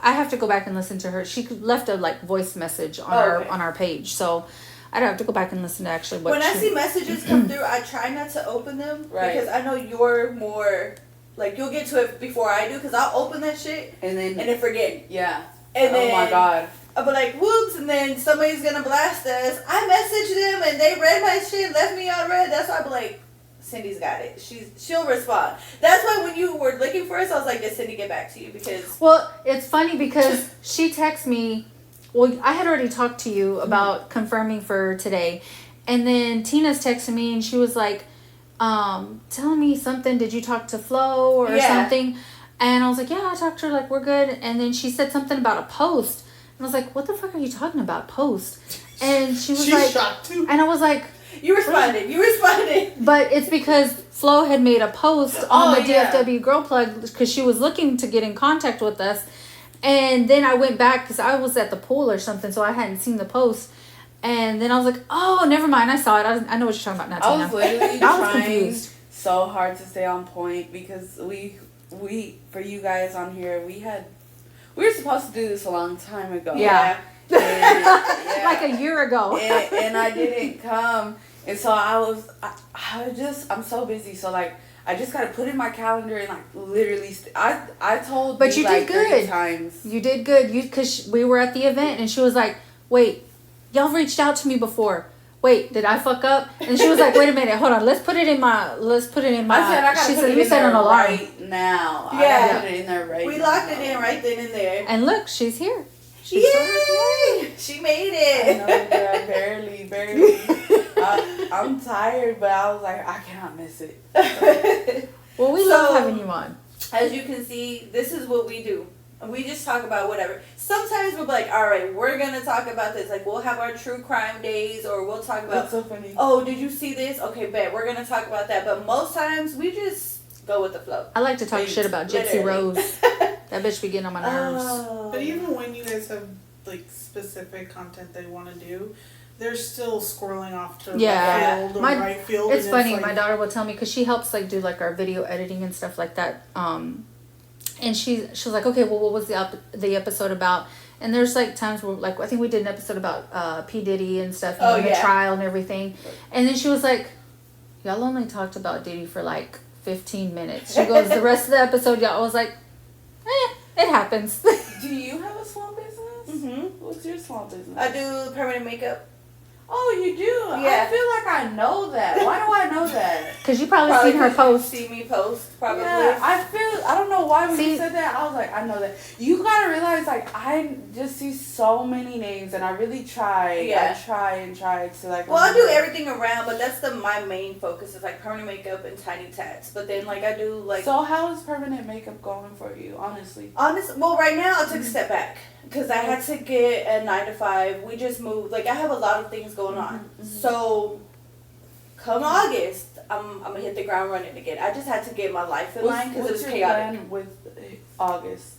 I have to go back and listen to her. She left a like voice message on Okay. our page. So I'd have to go back and listen to actually what When I she. see messages come through, I try not to open them Right. because I know you're more like you'll get to it before I do because I'll open that shit And then and then forget. yeah. And oh then my god. I'll be like, whoops, and then somebody's gonna blast us. I messaged them and they read my shit, left me on red. That's why I'll be like, Cindy's got it. She'll respond. That's why when you were looking for us, I was like, did Cindy get back to you? Because Well, it's funny because she texted me. Well, I had already talked to you about confirming for today, and then Tina's texting me and she was like, telling me something. Did you talk to Flo or Yeah. something? And I was like, yeah, I talked to her. Like, we're good. And then she said something about a post, and I was like, what the fuck are you talking about, post? And she was She's like, shocked too. and I was like, You responded. But it's because Flo had made a post on the DFW Girl Plug because she was looking to get in contact with us. And then I went back because I was at the pool or something, so I hadn't seen the post. And then I was like, oh, never mind. I saw it. I know what you're talking about now, Tina. I was literally I was trying confused. so hard to stay on point because we for you guys on here, we were supposed to do this a long time ago. Yeah. And, Like a year ago. and I didn't come. And so I'm so busy. So like, I just gotta put in my calendar and like literally, I told But you like did good. 3 times. You did good. Because we were at the event and she was like, wait, y'all reached out to me before. Wait, did I fuck up? And she was like, wait a minute, hold on. Let's put it in my. I said I gotta she put said it you in set there an alarm. right now. Yeah. I gotta put it in there right We now. locked it in right then and there. And look, she's here. Yay! She made I it. know, girl, barely. I'm tired, but I was like, I cannot miss it. Well, we love having you on. As you can see, this is what we do. We just talk about whatever. Sometimes we'll be like, all right, we're going to talk about this. Like, we'll have our true crime days, or we'll talk about, That's so funny. oh, did you see this? Okay, bet. We're going to talk about that. But most times, we just go with the flow. I like to talk shit about Gypsy Literally. Rose. That bitch be getting on my nerves. Oh. But even when you guys have like specific content they want to do, they're still scrolling off to Yeah. left field or My- right field. It's and funny. like, My daughter will tell me because she helps like do like our video editing and stuff like that. And she was like, okay, well, what was the episode about? And there's like times where like I think we did an episode about P Diddy and stuff, and the trial and everything. And then she was like, y'all only talked about Diddy for like 15 minutes. She goes, the rest of the episode, y'all was like, it happens. Do you have a small business? Mm-hmm. What's your small business? I do permanent makeup. Oh, you do? Yeah. I feel like I know that. Why do I know that? Because you probably seen her 'cause you post. See me post, probably. Yeah, I don't know why when See- you said that, I was like, I know that. You gotta realize, like, I just see so many names, and I really try. Yeah. I try to, like... Well, I do remember. everything around, but that's my main focus is like permanent makeup and tiny tats. But then like I do like So how is permanent makeup going for you, honestly? well, right now I took a step back because I had to get a 9 to 5. We just moved. Like I have a lot of things going on. So come August, I'm gonna hit the ground running again. I just had to get my life in line because it was your chaotic. plan with August?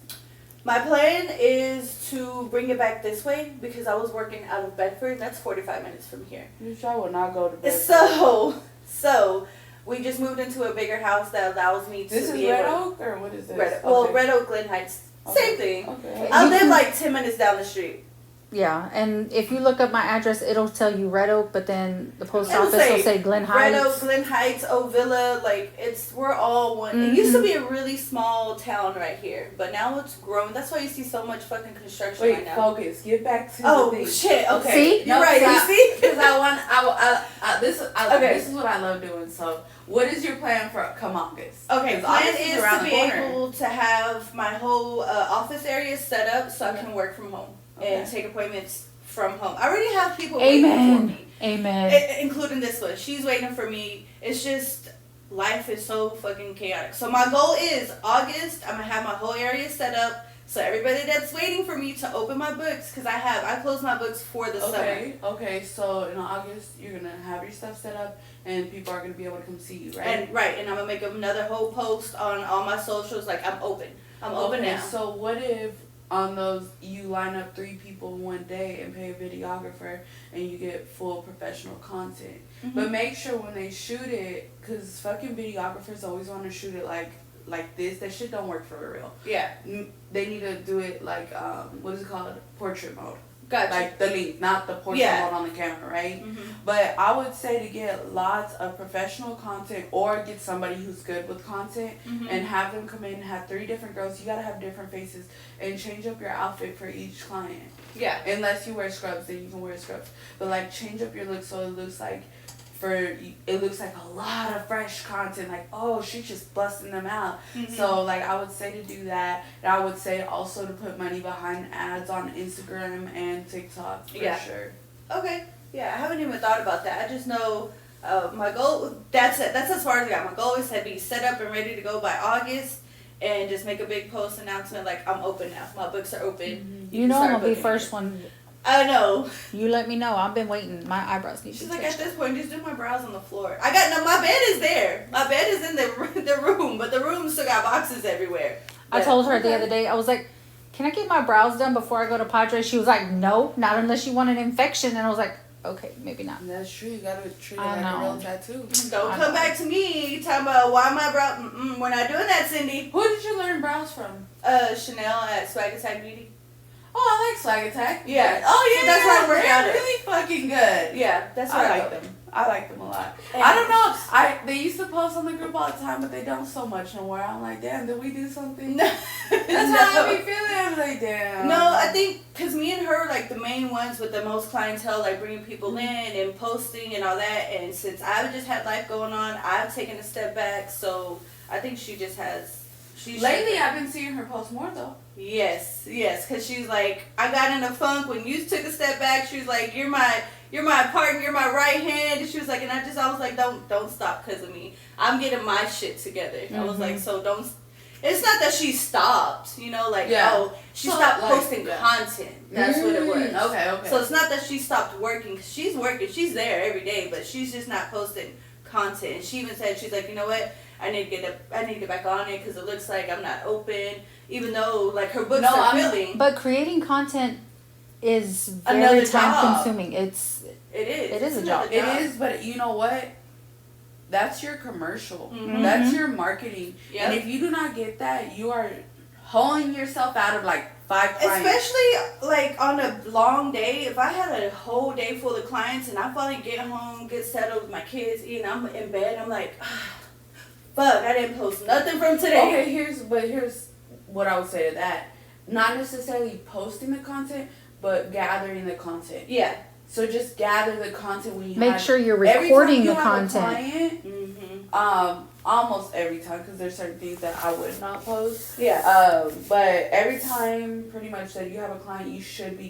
My plan is to bring it back this way because I was working out of Bedford. And that's 45 minutes from here. You sure I will not go to bed. So we just moved into a bigger house that allows me to This is be Red able. Oak, or what is this? Red, well, Red Oak, Glen Heights, Okay. same thing. Okay. I live like 10 minutes down the street. Yeah, and if you look up my address, it'll tell you Red Oak, but then the post It'll office will say Glen Heights. Red Oak, Glen Heights, Oak Villa, like we're all one. It used to be a really small town right here, but now it's grown. That's why you see so much fucking construction right Wait, now. focus. Get back to Oh the thing. shit! Okay, See? you're right. You see? Because Okay. this is what I love doing. So, what is your plan for come August? Okay, 'Cause plan August is around to the be corner. able to have my whole office area set up so I can work from home and Okay. take appointments from home. I already have people waiting for Amen. me, Amen. including this one. She's waiting for me. It's just life is so fucking chaotic. So my goal is August. I'm gonna have my whole area set up. So everybody that's waiting for me to open my books, because I close my books for the summer. Okay. So in August, you're gonna have your stuff set up, and people are gonna be able to come see you, right? And I'm gonna make another whole post on all my socials. Like I'm open. I'm open Okay, now. So what if on those you line up 3 people one day and pay a videographer and you get full professional content? Mhm. But make sure when they shoot it, because fucking videographers always want to shoot it like this. That shit don't work for real. Yeah, They need to do it like what is it called? Portrait mode. gotcha. Like the link, not the portrait Yeah. mode on the camera, right? Mhm. But I would say to get lots of professional content or get somebody who's good with content Mhm. and have them come in and have 3 different girls. You gotta have different faces and change up your outfit for each client. Yeah. Unless you wear scrubs, then you can wear scrubs. But like change up your look so it looks like a lot of fresh content. Like, oh, she's just busting them out. Mhm. So like I would say to do that. And I would say also to put money behind ads on Instagram and TikTok for sure. Okay. Yeah, I haven't even thought about that. I just know my goal. That's it. That's as far as I got. My goal is to be set up and ready to go by August, and just make a big post announcement like I'm open now. My books are open. You can know I'm start gonna be booking first it. one I know. You let me know. I've been waiting. My eyebrows need to She's be like, touched at this up. point, just do my brows on the floor. I got no. My bed is there. My bed is in the room, but the room still got boxes everywhere. I But- told her the other day, I was like, can I get my brows done before I go to Padre? She was like, no, not unless you want an infection. And I was like, okay, maybe not. That's true. You gotta treat it I like know. a real tattoo. Don't I come know. back to me talking about why my brow. We're not doing that, Cindy. Who did you learn brows from? Chanel at Swag Attack Beauty. Oh, I like Swag Attack. Yeah. Oh yeah, So that's where I work they're out at. really fucking good. Yeah, that's where I I like go. them. I like them a lot. And- I don't know. They used to post on the group all the time, but they don't so much no more. I'm like, damn, did we do something? No. That's how I be feeling. I'm like, damn. No, I think because me and her like the main ones with the most clientele, like bringing people in and posting and all that. And since I've just had life going on, I've taken a step back. So I think she just has. She's Lately, I've been seeing her post more though. Yes, because she's like, I got in a funk when you took a step back. She was like, you're my partner, you're my right hand. And she was like, and I was like, don't stop because of me. I'm getting my shit together. I was like, so don't. It's not that she stopped, like, oh, she So, stopped like, posting content. That's what it was. Okay. So it's not that she stopped working, because she's working. She's there every day, but she's just not posting content. And she even said, she's like, you know what? I need to get back on it because it looks like I'm not open, even though like her books are filling. But creating content is very Another time job. consuming. It is. It is a another job. It is, but you know what? That's your commercial. Mhm. That's your marketing. Yep. And if you do not get that, you are holding yourself out of like 5 clients. Especially like on a long day, if I had a whole day full of clients and I finally get home, get settled with my kids, eating, I'm in bed, I'm like, fuck, I didn't post nothing from today. Okay, here's what I would say to that. Not necessarily posting the content, but gathering the content. Yeah. So just gather the content when you Make have, sure you're every recording time you the have a content. client, Mm-hmm. almost every time, because there's certain things that I would not post. Yeah. But every time, pretty much, that you have a client, you should be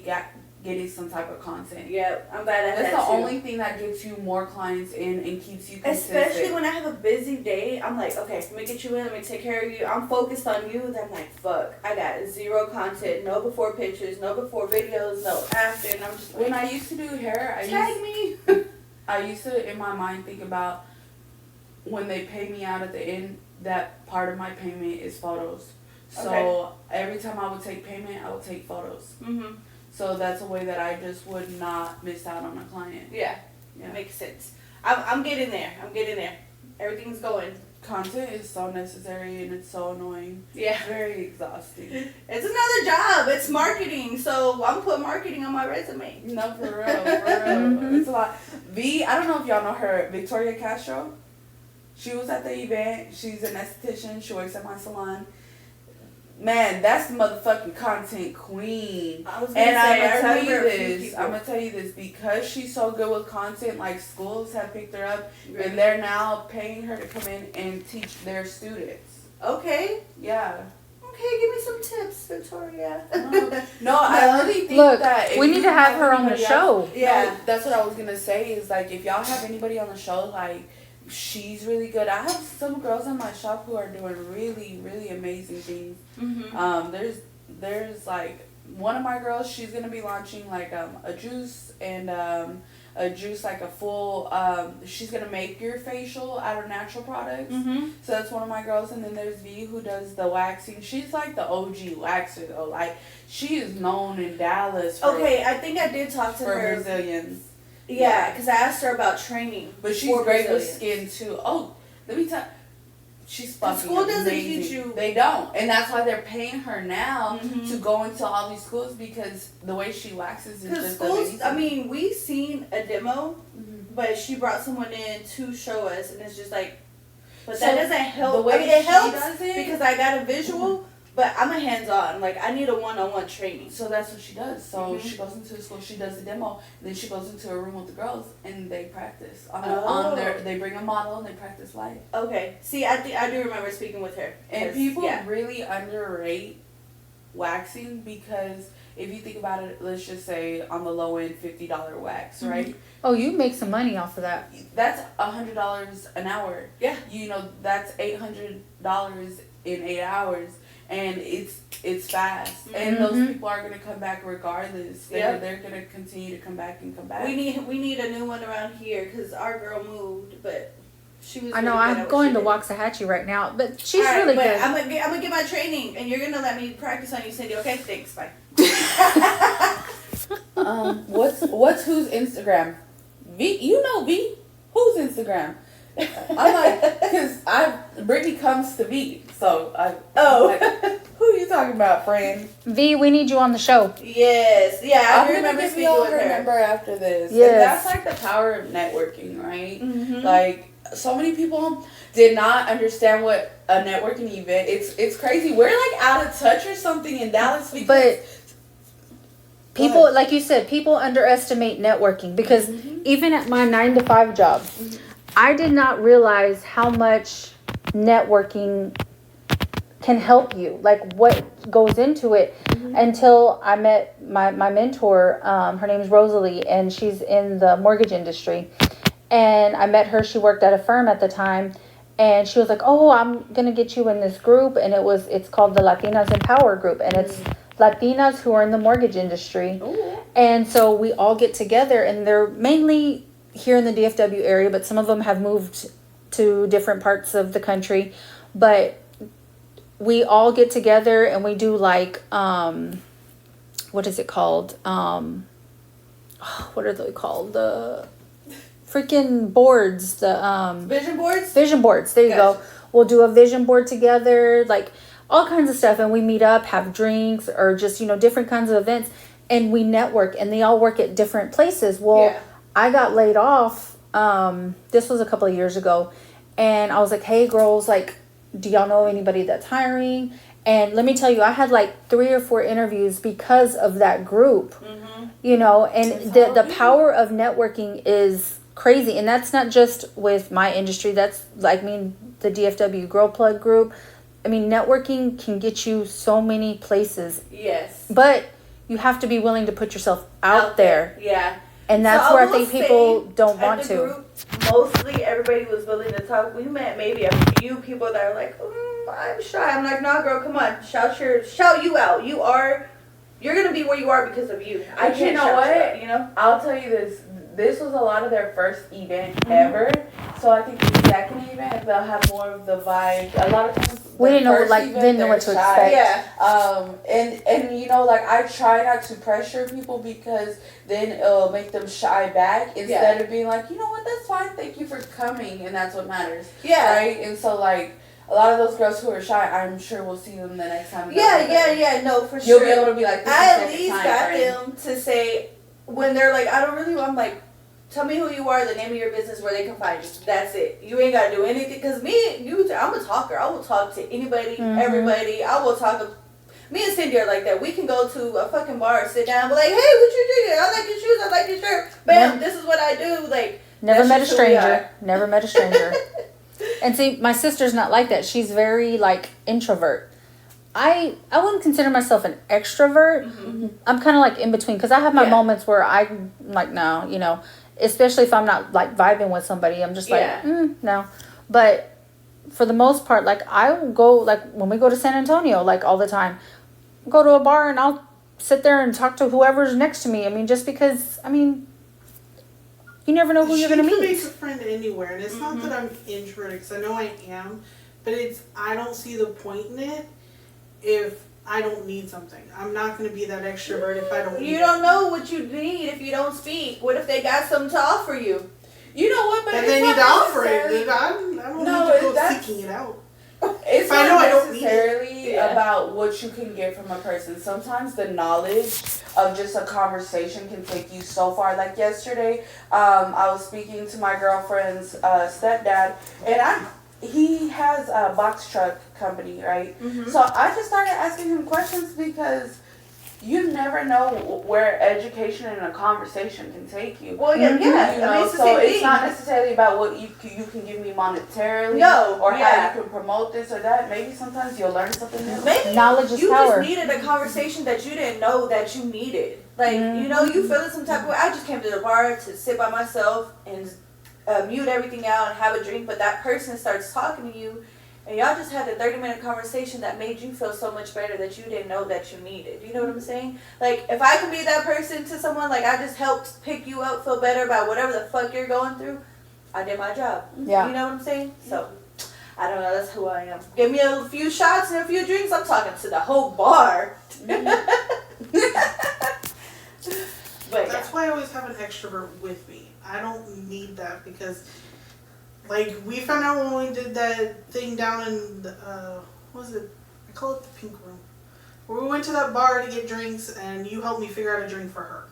getting some type of content. Yep. I'm bad at That's that the too. only thing that gets you more clients in and keeps you consistent. Especially when I have a busy day, I'm like, okay, let me get you in, let me take care of you. I'm focused on you. Then I'm like, fuck, I got zero content, no before pictures, no before videos, no after. And I'm just like, When I used to do hair, tag me. I used to, in my mind, think about when they pay me out at the end, that part of my payment is photos. So Okay. every time I would take payment, I would take photos. Mm-hmm. So that's a way that I just would not miss out on a client. Yeah. Yeah. Makes sense. I'm getting there. Everything's going. Content is so necessary and it's so annoying. Yeah. Very exhausting. It's another job. It's marketing. So I'm putting marketing on my resume. No, for real, It's a lot. I don't know if y'all know her, Victoria Castro. She was at the event. She's an esthetician. She works at my salon. Man, that's the motherfucking content queen. I was gonna And say, I'm I gonna tell you remember a few this. people. I'm gonna tell you this because she's so good with content. Like schools have picked her up, and they're now paying her to come in and teach their students. Okay. Yeah. Okay, give me some tips, Victoria. No, I really think Look, that if we need you to have her on the anybody show. else- Yeah. No, that's what I was gonna say. Is like if y'all have anybody on the show, like she's really good. I have some girls in my shop who are doing really, really amazing things. Mm-hmm. There's like one of my girls. She's gonna be launching like a juice and a juice like a full. She's gonna make your facial out of natural products. Mm-hmm. So that's one of my girls, and then there's V who does the waxing. She's like the OG waxer though. Like she is known in Dallas. For, Okay, I think I did talk to for her. Brazilians, Yeah, because I asked her about training. but she's for great with Brazilians. skin too. Oh, let me tell. She's fucking school doesn't amazing. teach you- They don't, and that's why they're paying her now Mhm. to go into all these schools because the way she waxes is Because just schools, amazing. I mean, we seen a demo, Mhm. but she brought someone in to show us, and it's just like, but So, that doesn't help. the way I mean, it she helps does it- because I got a visual, but I'm a hands-on. Like, I need a one-on-one training. So that's what she does. So Mhm. she goes into the school, she does the demo, then she goes into a room with the girls and they practice on Oh. they bring a model and they practice live. Okay. See, I do remember speaking with her. And 'Cause, people yeah. really underrate waxing because if you think about it, let's just say on the low end $50 wax, Mhm. right? Oh, you make some money off of that. That's $100 an hour. Yeah. You know, that's $800 in 8 hours. and it's fast, and those people are gonna come back regardless. They're gonna continue to come back and come back. We need a new one around here because our girl moved, but she was. I know. Really I'm going to Waxahachie right now, but she's All right, really but good. I'm gonna get my training, and you're gonna let me practice on you, Cindy. Okay, thanks. Bye. What's whose Instagram? V, you know V? Whose Instagram? I'm like, cause Brittany comes to V, so I'm like, who are you talking about, friend? V, we need you on the show. Yes, yeah, I I'm remember gonna give speaking you all with her her. number after this. Yes. And that's like the power of networking, right? Mm-hmm. Like so many people did not understand what a networking event. It's crazy. We're like out of touch or something in Dallas because. But people, like you said, people underestimate networking because even at my 9-to-5 job, I did not realize how much networking can help you, like what goes into it, until I met my mentor. Her name is Rosalie, and she's in the mortgage industry. And I met her. She worked at a firm at the time. And she was like, oh, I'm going to get you in this group. And it's called the Latinas Empower Group. And it's Latinas who are in the mortgage industry. Ooh. And so we all get together, and they're mainly here in the DFW area, but some of them have moved to different parts of the country. But we all get together and we do like, what is it called? What are they called? The freaking boards, the Vision boards. vision boards. There you Gotcha. go. We'll do a vision board together, like all kinds of stuff, and we meet up, have drinks, or just different kinds of events, and we network. And they all work at different places. Well, Yeah. I got laid off. This was a couple of years ago, and I was like, "Hey, girls, like, do y'all know anybody that's hiring?" And let me tell you, I had like 3 or 4 interviews because of that group. And the power of networking is crazy. And that's not just with my industry. That's like the DFW Girl Plug group. I mean, networking can get you so many places. Yes. But you have to be willing to put yourself out there. Yeah. And that's So where I will think say people don't at want the to. Group, mostly everybody was willing to talk. We met maybe a few people that are like, I'm shy. I'm like, nah, girl, come on, shout you out. You're gonna be where you are because of you. I But can't you know shout what? you out, I'll tell you this. This was a lot of their first event ever. So I think the second event, they'll have more of the vibe. A lot of times, We the didn't know, first like, event, didn't know what they're to shy. expect. Yeah. And like I try not to pressure people because then it'll make them shy back instead of being like, you know what, that's fine, thank you for coming, and that's what matters. Yeah. Right? And so like a lot of those girls who are shy, I'm sure we'll see them the next time. Yeah. No, for You'll sure. be able to be like, this I is at the least time, got friend. them to say when they're like, I'm like, tell me who you are, the name of your business, where they can find you. That's it. You ain't gotta do anything. Cause I'm a talker. I will talk to anybody, everybody. I will talk. Me and Cindy are like that. We can go to a fucking bar, sit down, be like, hey, what you drinking? I like your shoes. I like your shirt. Bam, this is what I do. Like, Never met a that's just who we stranger. are. Never met a stranger. And see, my sister's not like that. She's very like introvert. I wouldn't consider myself an extrovert. I'm kind of like in between because I have my moments where I'm like, no, especially if I'm not like vibing with somebody. I'm just like, no. But for the most part, like I will go, like when we go to San Antonio, like all the time, go to a bar and I'll sit there and talk to whoever's next to me. I mean, just because, you never know who you're going to She can meet. make a friend anywhere, and it's not that I'm introverted, because I know I am, but I don't see the point in it if I don't need something. I'm not going to be that extrovert if I don't need You don't know what you need if you don't speak. What if they got something to offer you? You know what? But And it's they not need to offer necessarily- it. I don't need No, to go that's- seeking it out. It's If I know not I don't need it. necessarily Yeah. about what you can get from a person. Sometimes the knowledge of just a conversation can take you so far. Like yesterday, I was speaking to my girlfriend's stepdad, and he has a box truck company, right? So I just started asking him questions because you never know where education and a conversation can take you. Well, yeah. You I mean, know, it's the so same it's thing. not necessarily about what you can give me monetarily, or how you can promote this or that. Maybe sometimes you'll learn something new. Maybe Knowledge is you power. just needed a conversation that you didn't know that you needed. Like, you feeling some type of way. I just came to the bar to sit by myself and mute everything out and have a drink, but that person starts talking to you and y'all just had a 30-minute conversation that made you feel so much better that you didn't know that you needed. You know what I'm saying? Like, if I can be that person to someone, like, I just helped pick you up, feel better about whatever the fuck you're going through, I did my job. Yeah. You know what I'm saying? So, I don't know, that's who I am. Give me a few shots and a few drinks, I'm talking to the whole bar. But That's why I always have an extrovert with me. I don't need that because, like, we found out when we did that thing down in the, what was it? I call it the pink room. Where we went to that bar to get drinks and you helped me figure out a drink for her.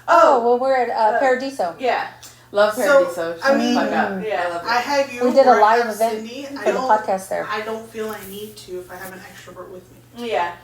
Oh, well, we're at Paradiso. Yeah. Love So, Paradiso. I mean, Fuck up. Yeah. I love it. I had you. We did a or I live have event Cindy. for the podcast there. I don't feel I need to if I have an extrovert with me. Yeah.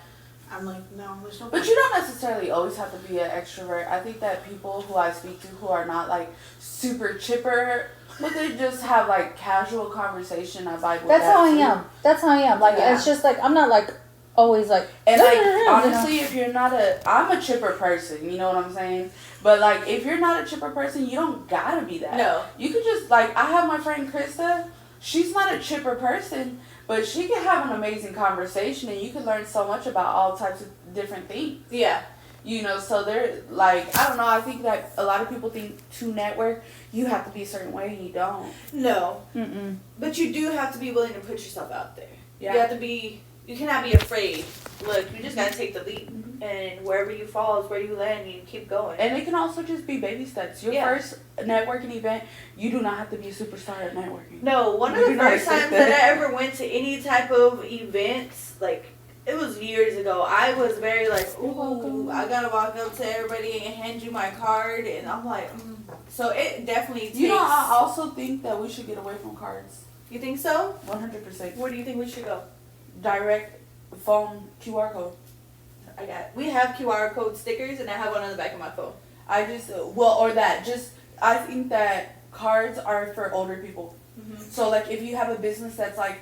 I'm like, no, there's no But point. you don't necessarily always have to be an extrovert. I think that people who I speak to who are not like super chipper, but they just have like casual conversation, I vibe with That's that how I too. am. That's how I am. Like, Yeah. it's just like, I'm not like always like, And like you know? honestly, if you're not I'm a chipper person, you know what I'm saying? But like if you're not a chipper person, you don't gotta be that. No. You could just like I have my friend Krista, she's not a chipper person, but she can have an amazing conversation and you can learn so much about all types of different things. Yeah. You know, so they're like, I don't know, I think that a lot of people think to network, you have to be a certain way and you don't. No. Mm-mm. But you do have to be willing to put yourself out there. Yeah. You have to be, you cannot be afraid. Look, you just gotta take the leap. And wherever you fall is where you land, you keep going. And it can also just be baby steps. Your Yeah. first networking event, you do not have to be a superstar at networking. No, one of You the do not first expect times that that. I ever went to any type of events, like, it was years ago, I was very like, You're welcome. ooh, I gotta walk up to everybody and hand you my card, and I'm like, So it definitely takes... You know, I also think that we should get away from cards. You think so? 100%. Where do you think we should go? Direct phone QR code. We have QR code stickers, and I have one on the back of my phone. I think that cards are for older people. Mm-hmm. So like if you have a business that's like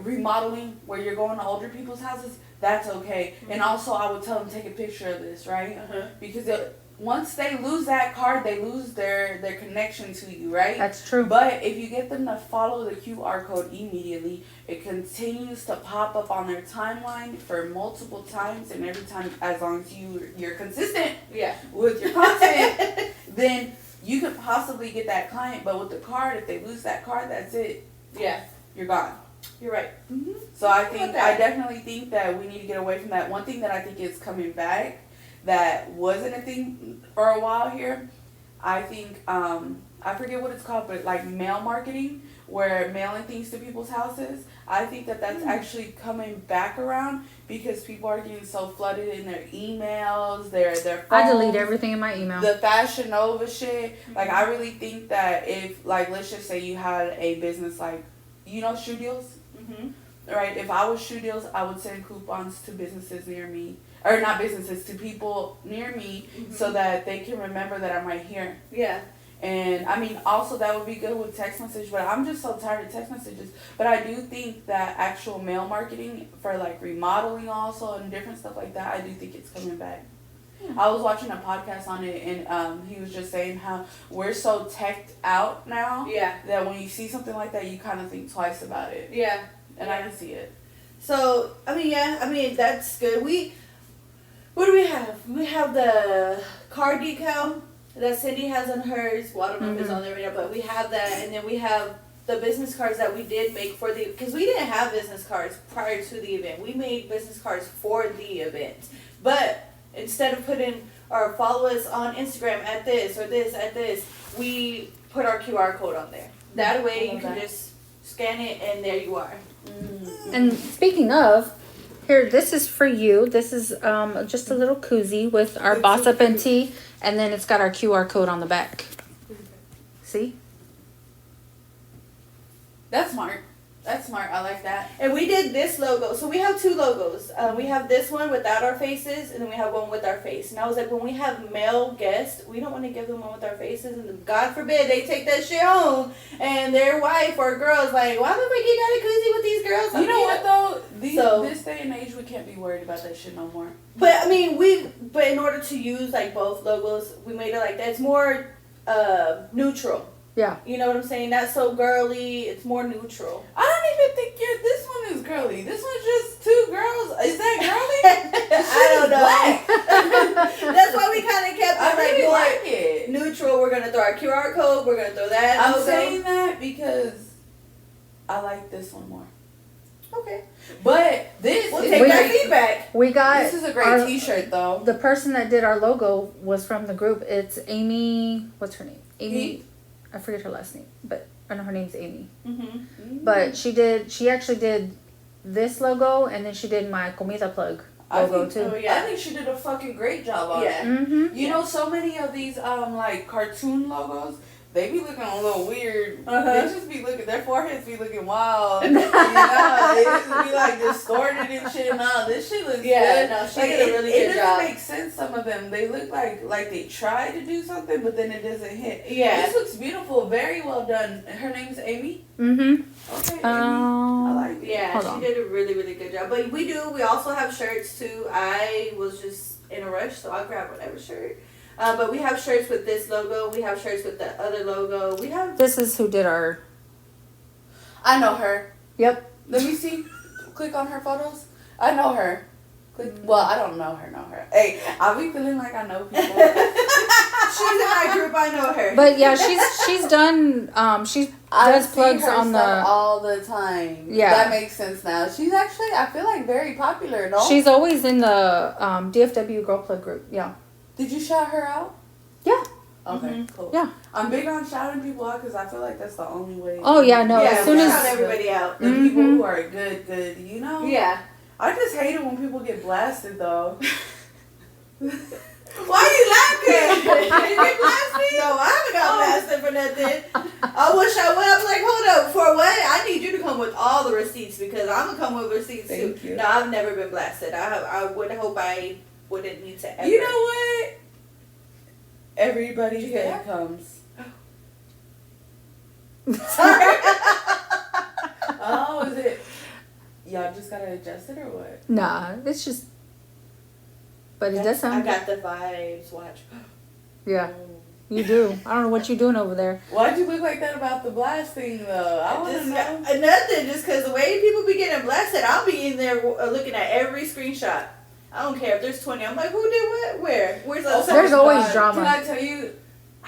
remodeling where you're going to older people's houses, that's okay. Mm-hmm. And also I would tell them take a picture of this, right? Uh-huh. Because once they lose that card, they lose their connection to you, right? That's true. But if you get them to follow the QR code immediately, it continues to pop up on their timeline for multiple times, and every time, as long as you're consistent Yeah. with your content, then you could possibly get that client. But with the card, if they lose that card, that's it. Yeah. You're gone. You're right. Mm-hmm. So I that. definitely think that we need to get away from that. One thing that I think is coming back that wasn't a thing for a while here, I think, I forget what it's called, but like mail marketing, where mailing things to people's houses. I think that that's actually coming back around because people are getting so flooded in their emails, their phones. I delete everything in my email. The Fashion Nova shit. Like, I really think that if, like, let's just say you had a business like, you know, Shoe Deals? Mm-hmm. Right? If I was Shoe Deals, I would send coupons to businesses near me. Or not businesses, to people near me so that they can remember that I'm right here. Yeah. And, I mean, also that would be good with text message, but I'm just so tired of text messages. But I do think that actual mail marketing for, like, remodeling also and different stuff like that, I do think it's coming back. I was watching a podcast on it, and he was just saying how we're so teched out now Yeah. that when you see something like that, you kind of think twice about it. Yeah. And I can see it. So, that's good. What do we have? We have the card decal that Cindy has on hers. Well, I don't know if it's on there right now, but we have that. And then we have the business cards that we did make because we didn't have business cards prior to the event. We made business cards for the event. But instead of putting or follow us on Instagram at this or this at this, we put our QR code on there. That way you can just scan it and there you are. And speaking of, here, this is for you. This is just a little koozie with our Boss Up and Tea, and then it's got our QR code on the back. See? That's smart. That's smart. I like that. And we did this logo. So we have two logos. We have this one without our faces, and then we have one with our face. And I was like, when we have male guests, we don't want to give them one with our faces. And God forbid they take that shit home, and their wife or girl's like, why the fuck you got a koozie with these girls? You know what, though? This day and age, we can't be worried about that shit no more. But, I mean, but in order to use, like, both logos, we made it like that. It's more neutral. Yeah. You know what I'm saying? Not so girly. It's more neutral. I don't even think this one is girly. This one's just two girls. Is that girly? I don't know. That's why we kind of kept it I really more like it. neutral. We're gonna throw our QR code. We're gonna throw that. I'm logo. saying that because I like this one more. Okay. But this We'll is take a that great, feedback. We got this is a great our- T-shirt though. The person that did our logo was from the group. It's Amy. What's her name? Amy. I forget her last name, but I know her name's Amy. Mm-hmm. But she actually did this logo, and then she did my Comida Plug I logo think, too. Oh, yeah. I think she did a fucking great job on Yeah. it. Mm-hmm. You know, so many of these like cartoon logos, they be looking a little weird. Uh-huh. They just be looking, their foreheads be looking wild. You know, they just be like distorted and shit. No, this shit looks Yeah, good. no, she Like, did a really it good doesn't job. make sense. Some of them, they look like they tried to do something, but then it doesn't hit. Yeah. This looks beautiful. Very well done. Her name's Amy. Mm-hmm. Okay, Amy. I like it. Yeah, Hold she on. did a really, really good job. But we also have shirts too. I was just in a rush, so I'll grab whatever shirt. But we have shirts with this logo. We have shirts with the other logo. We have. This is who did our. I know her. Yep. Let me see. Click on her photos. I know her. Click. Well, I don't know her. Hey, I'll be feeling like I know people. She's in my group. I know her. But yeah, she's done. She I does see plugs her on stuff the. all the time. Yeah. That makes sense now. She's actually, I feel like, very popular. No. She's always in the DFW Girl Plug group. Yeah. Did you shout her out? Yeah. Okay. Mhm. Cool. Yeah. I'm big on shouting people out because I feel like that's the only way. Oh yeah, no. yeah, as soon we as shout everybody out. The people Mhm. who are good, you know. Yeah. I just hate it when people get blasted though. Why are you laughing? Did you get blasted? No, I haven't got blasted for nothing. I wish I would. I was like, hold up, for what? I need you to come with all the receipts because I'm gonna come with receipts Thank too. you. No, I've never been blasted. I would hope I wouldn't need to ever. You know what? Everybody's Did you hear day that? comes. Sorry. Oh, is it? Y'all just gotta adjust it or what? nah, it's just. But it does I sound. got the vibes. Watch. Yeah, you do. I don't know what you're doing over there. Why'd you look like that about the blasting though? I want to Just know. nothing, just because the way people be getting blasted, I'll be in there looking at every screenshot. I don't care if there's 20. I'm like, who did what? Where? Where's the Oh, There's always God. drama. Can I tell you?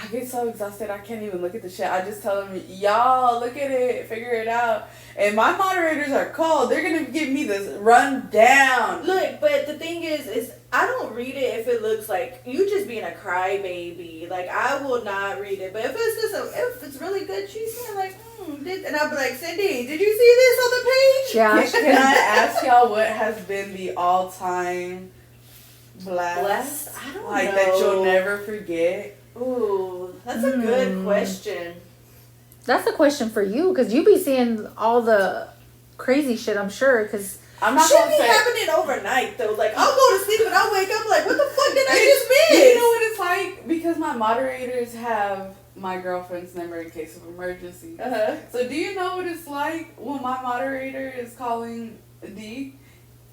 I get so exhausted I can't even look at the shit. I just tell them, y'all look at it, figure it out. And my moderators are cold. They're gonna give me this rundown. Look, but the thing is I don't read it if it looks like you just being a crybaby. Like I will not read it. But if it's just if it's really good, she's saying like, and I'll be like, Cindy, did you see this on the page? Yeah. Can I ask y'all what has been the all-time blast? Blast? I don't Like know. that you'll never forget. Ooh, that's a good question. That's a question for you because you be seeing all the crazy shit. I'm sure because. I'm not Should gonna be say. happening overnight though. Like I'll go to sleep and I'll wake up like, what the fuck did I just miss? You know what it's like? Because my moderators have my girlfriend's number in case of emergency. Uh-huh. So do you know what it's like when my moderator is calling D?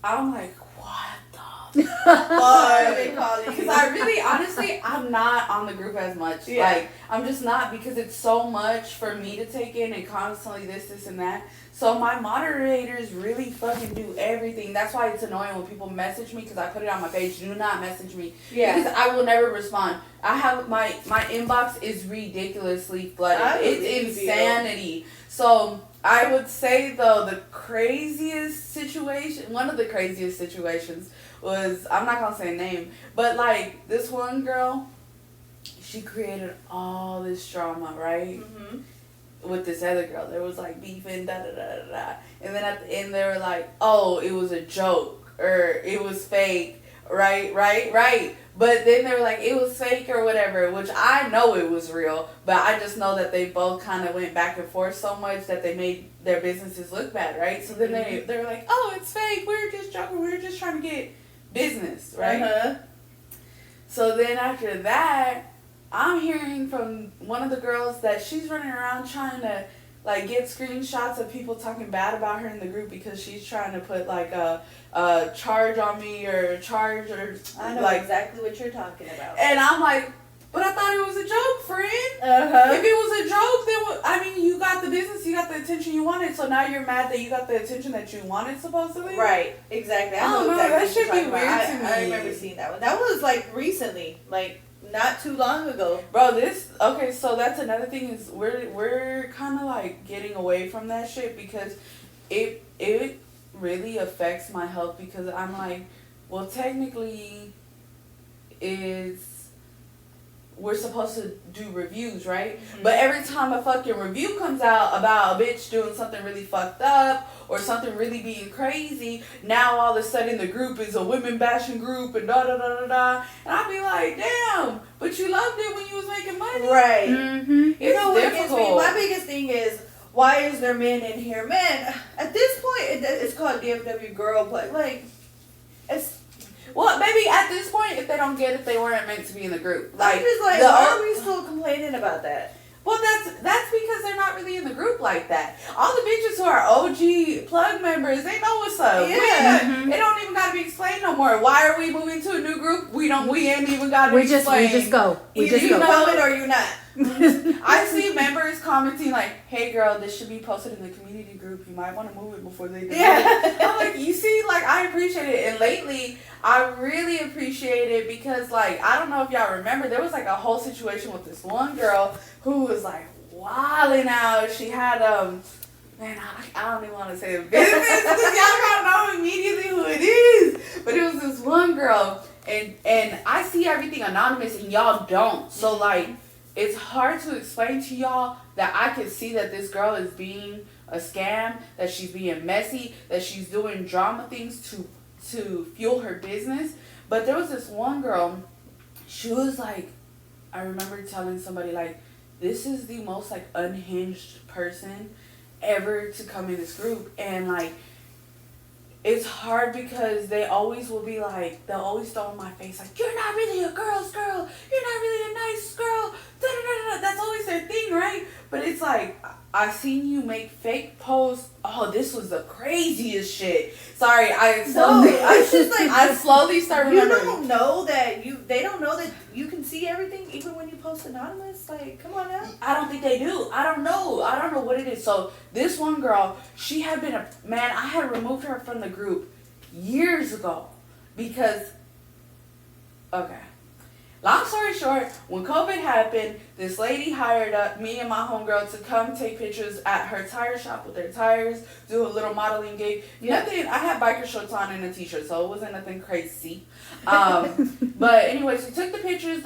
I'm like, what the fuck are they calling? Because I really, honestly, I'm not on the group as much. Yeah. Like, I'm just not because it's so much for me to take in and constantly this, and that. So my moderators really fucking do everything. That's why it's annoying when people message me because I put it on my page. Do not message me. Yeah. Because I will never respond. I have my inbox is ridiculously flooded. I It's believe you. insanity. So I would say though the craziest situation, one of the craziest situations was, I'm not gonna say a name, but like this one girl, she created all this drama, right? Mm-hmm. With this other girl. There was like beefing, da da da da da. And then at the end they were like, oh, it was a joke or it was fake, right. But then they were like, it was fake or whatever, which I know it was real, but I just know that they both kind of went back and forth so much that they made their businesses look bad, right? So then they were like, oh, it's fake. We were just joking. We were just trying to get business, right? Uh-huh. So then after that, I'm hearing from one of the girls that she's running around trying to like get screenshots of people talking bad about her in the group because she's trying to put like a charge on me or charge or I know like. exactly what you're talking about. And I'm like, But I thought it was a joke, friend. Uh-huh. If it was a joke, then I mean, you got the business, you got the attention you wanted, so now you're mad that you got the attention that you wanted, supposedly? Right, exactly. I don't know, exactly that what should you're be talking weird about. to me. I remember seeing that one. That was like recently, like not too long ago. Bro, okay, so that's another thing is we're kind of like getting away from that shit because it really affects my health because I'm like, well, technically we're supposed to do reviews, right? Mm-hmm. But every time a fucking review comes out about a bitch doing something really fucked up or something really being crazy, now all of a sudden the group is a women bashing group and da da da da da. And I'd be like, damn, but you loved it when you was making money. Right. Mm-hmm. You know what difficult. gets me? My biggest thing is, why is there men in here? Man, at this point, it's called DFW girl play. Like, it's... Well, maybe at this point, if they don't get it, they weren't meant to be in the group. Like, I'm just like, why are we still complaining about that? Well, that's because they're not really in the group like that. All the bitches who are OG plug members, they know what's up. Yeah. It don't even gotta be explained no more. Why are we moving to a new group? We ain't even gotta explain. We just go. Either you know it or you're not. I see members commenting like, "Hey girl, this should be posted in the community group. You might want to move it before they do it." I'm like, you see, like I appreciate it, and lately I really appreciate it because like I don't know if y'all remember, there was like a whole situation with this one girl who was like wilding out. She had man, I don't even want to say the business because y'all gotta know immediately who it is. But it was this one girl, and I see everything anonymous, and y'all don't. So like. It's hard to explain to y'all that I can see that this girl is being a scam, that she's being messy, that she's doing drama things to fuel her business. But there was this one girl, she was like, I remember telling somebody like, this is the most like unhinged person ever to come in this group. And like, it's hard because they always will be like, they'll always throw in my face like, you're not really a girl's girl, you're not really a nice girl, da da da da. That's always their thing, right? But it's like, I seen you make fake posts. Oh, this was the craziest shit. Sorry, I slowly start remembering. You don't know that they don't know that you can see everything even when you post anonymous. Like, come on now. I don't think they do. I don't know what it is. So this one girl, she had been I had removed her from the group years ago because, okay. Long story short, when COVID happened, this lady hired me and my homegirl to come take pictures at her tire shop with their tires, do a little modeling gig. Nothing, I had biker shorts on and a t-shirt, so it wasn't nothing crazy. But anyways, we took the pictures,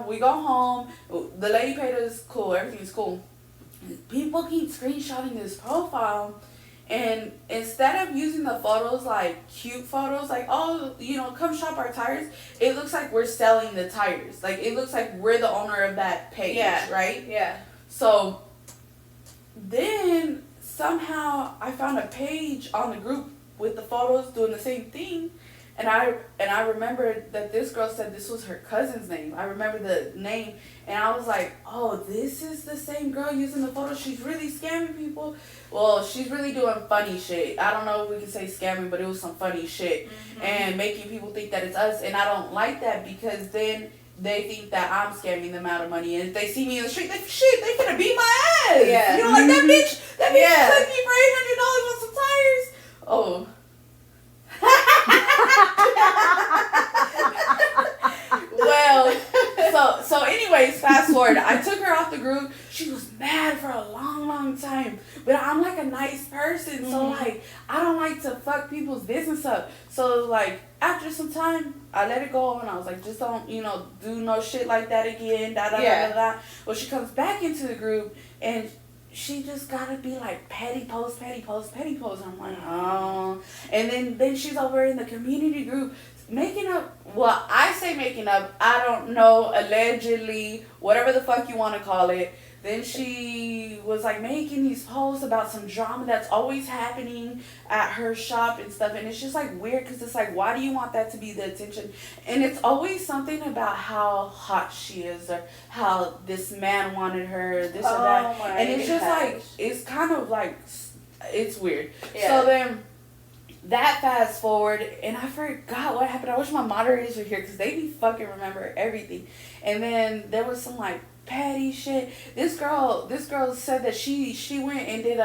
we go home, the lady paid us, cool, everything's cool. People keep screenshotting this profile. And instead of using the photos like cute photos, like, oh, come shop our tires, it looks like we're selling the tires. Like, it looks like we're the owner of that page, right? Yeah. So then somehow I found a page on the group with the photos doing the same thing. And I remembered that this girl said this was her cousin's name. I remember the name, and I was like, oh, this is the same girl using the photo. She's really scamming people. Well, she's really doing funny shit. I don't know if we can say scamming, but it was some funny shit. Mm-hmm. And making people think that it's us. And I don't like that because then they think that I'm scamming them out of money. And if they see me in the street, they finna beat my ass. Yeah. Like that bitch took me for $800 on some tires. Oh. Well, so anyways, fast forward. I took her off the group. She was mad for a long time. But I'm like a nice person, so like I don't like to fuck people's business up. So like after some time, I let it go and I was like, just don't do no shit like that again. Da da da da da. Well, she comes back into the group and she just gotta be like petty post. I'm like, oh. And then she's over in the community group making up. Well, I say making up. I don't know. Allegedly, whatever the fuck you want to call it. Then she was like making these posts about some drama that's always happening at her shop and stuff. And it's just like weird because it's like, why do you want that to be the attention? And it's always something about how hot she is or how this man wanted her, this or that. And it's just like, it's kind of like, it's weird. Yeah. So then that fast forward, and I forgot what happened. I wish my moderators were here because they be fucking remember everything. And then there was some like petty shit. This girl said that she went and did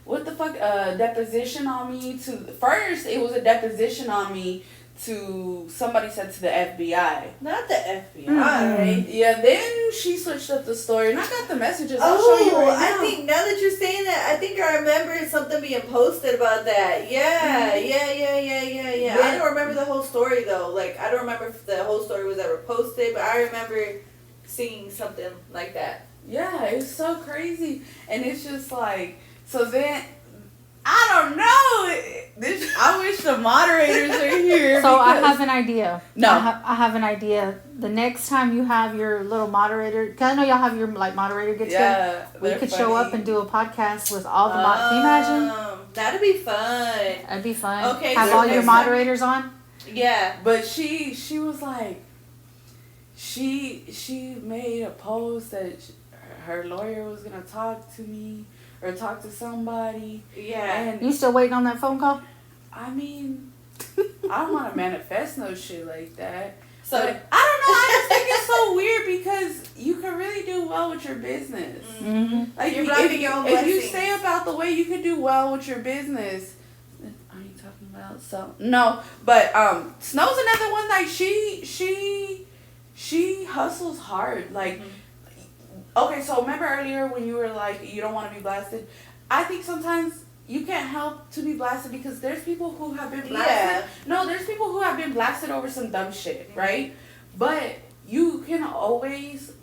what the fuck, deposition on me to, first it was a deposition on me to, somebody said to the FBI. Not the FBI. Mm. Yeah, then she switched up the story, and I got the messages. I'll show you Oh, right now. I think now that you're saying that, I think I remember something being posted about that. Yeah. I don't remember the whole story though. Like, I don't remember if the whole story was ever posted, but I remember seeing something like that. Yeah, it's so crazy, and it's just like, so then, I don't know. I wish the moderators are here. So I because- have an idea. No. I have an idea. The next time you have your little moderator, because I know y'all have your like moderator get together. Yeah, We they're could show funny. up and do a podcast with all the Can you imagine? That'd be fun. That'd be fun. Okay, Have so all your next time- moderators on. Yeah. But she was like, she made a post that her lawyer was gonna talk to me or talk to somebody. Yeah. And You still waiting on that phone call? I mean, I don't want to manifest no shit like that. So But I don't know. I just think it's so weird because you can really do well with your business. Mm-hmm. Like You're if, blocking your own if you blessings. say about the way you could do well with your business, are you talking about so? No, but Snow's another one. Like she hustles hard. Like okay, so remember earlier when you were like you don't want to be blasted. I think sometimes you can't help to be blasted because there's people who have been blasted. Yeah. No, there's people who have been blasted over some dumb shit, right? But you can always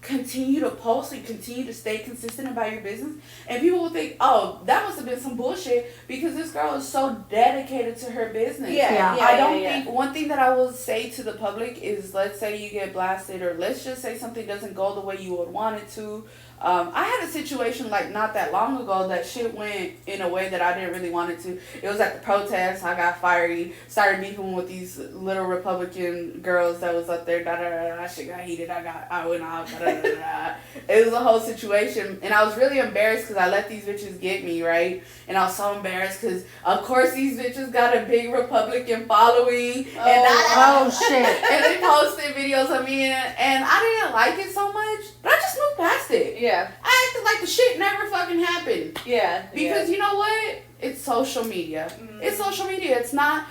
continue to post and continue to stay consistent about your business, and people will think, oh, that must have been some bullshit because this girl is so dedicated to her business. Yeah. I don't think, one thing that I will say to the public is, let's say you get blasted, or let's just say something doesn't go the way you would want it to. I had a situation like not that long ago that shit went in a way that I didn't really want it to. It was at the protest. I got fiery, started beefing with these little Republican girls that was up there. Da da da da. Shit got heated. I went off. Da da da da. It was a whole situation, and I was really embarrassed because I let these bitches get me, right? And I was so embarrassed because of course these bitches got a big Republican following, Oh shit. and they posted videos of me, and I didn't like it so much, but I just moved past it. Yeah. I acted like the shit never fucking happened. Yeah. Because you know what? It's social media. Mhm. It's social media. It's not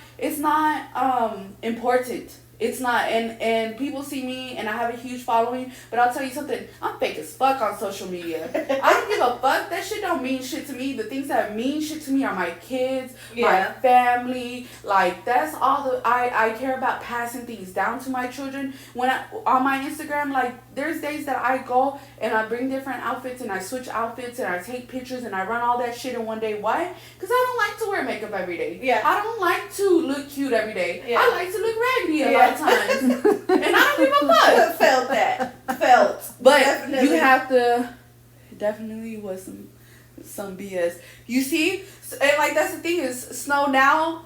important. It's not, and people see me and I have a huge following, but I'll tell you something, I'm fake as fuck on social media. I don't give a fuck. That shit don't mean shit to me. The things that mean shit to me are my kids, my Yeah. family. Like, that's all I care about, passing things down to my children. When on my Instagram, like, there's days that I go and I bring different outfits and I switch outfits and I take pictures and I run all that shit in one day. Why? Because I don't like to wear makeup every day. Yeah. I don't like to look cute every day. Yeah. I like to look raggedy a Yeah. lot of times. And I don't give a fuck. Felt that. Felt. But Definitely. you have to, definitely was some BS. You see? And like that's the thing is, Snow, now,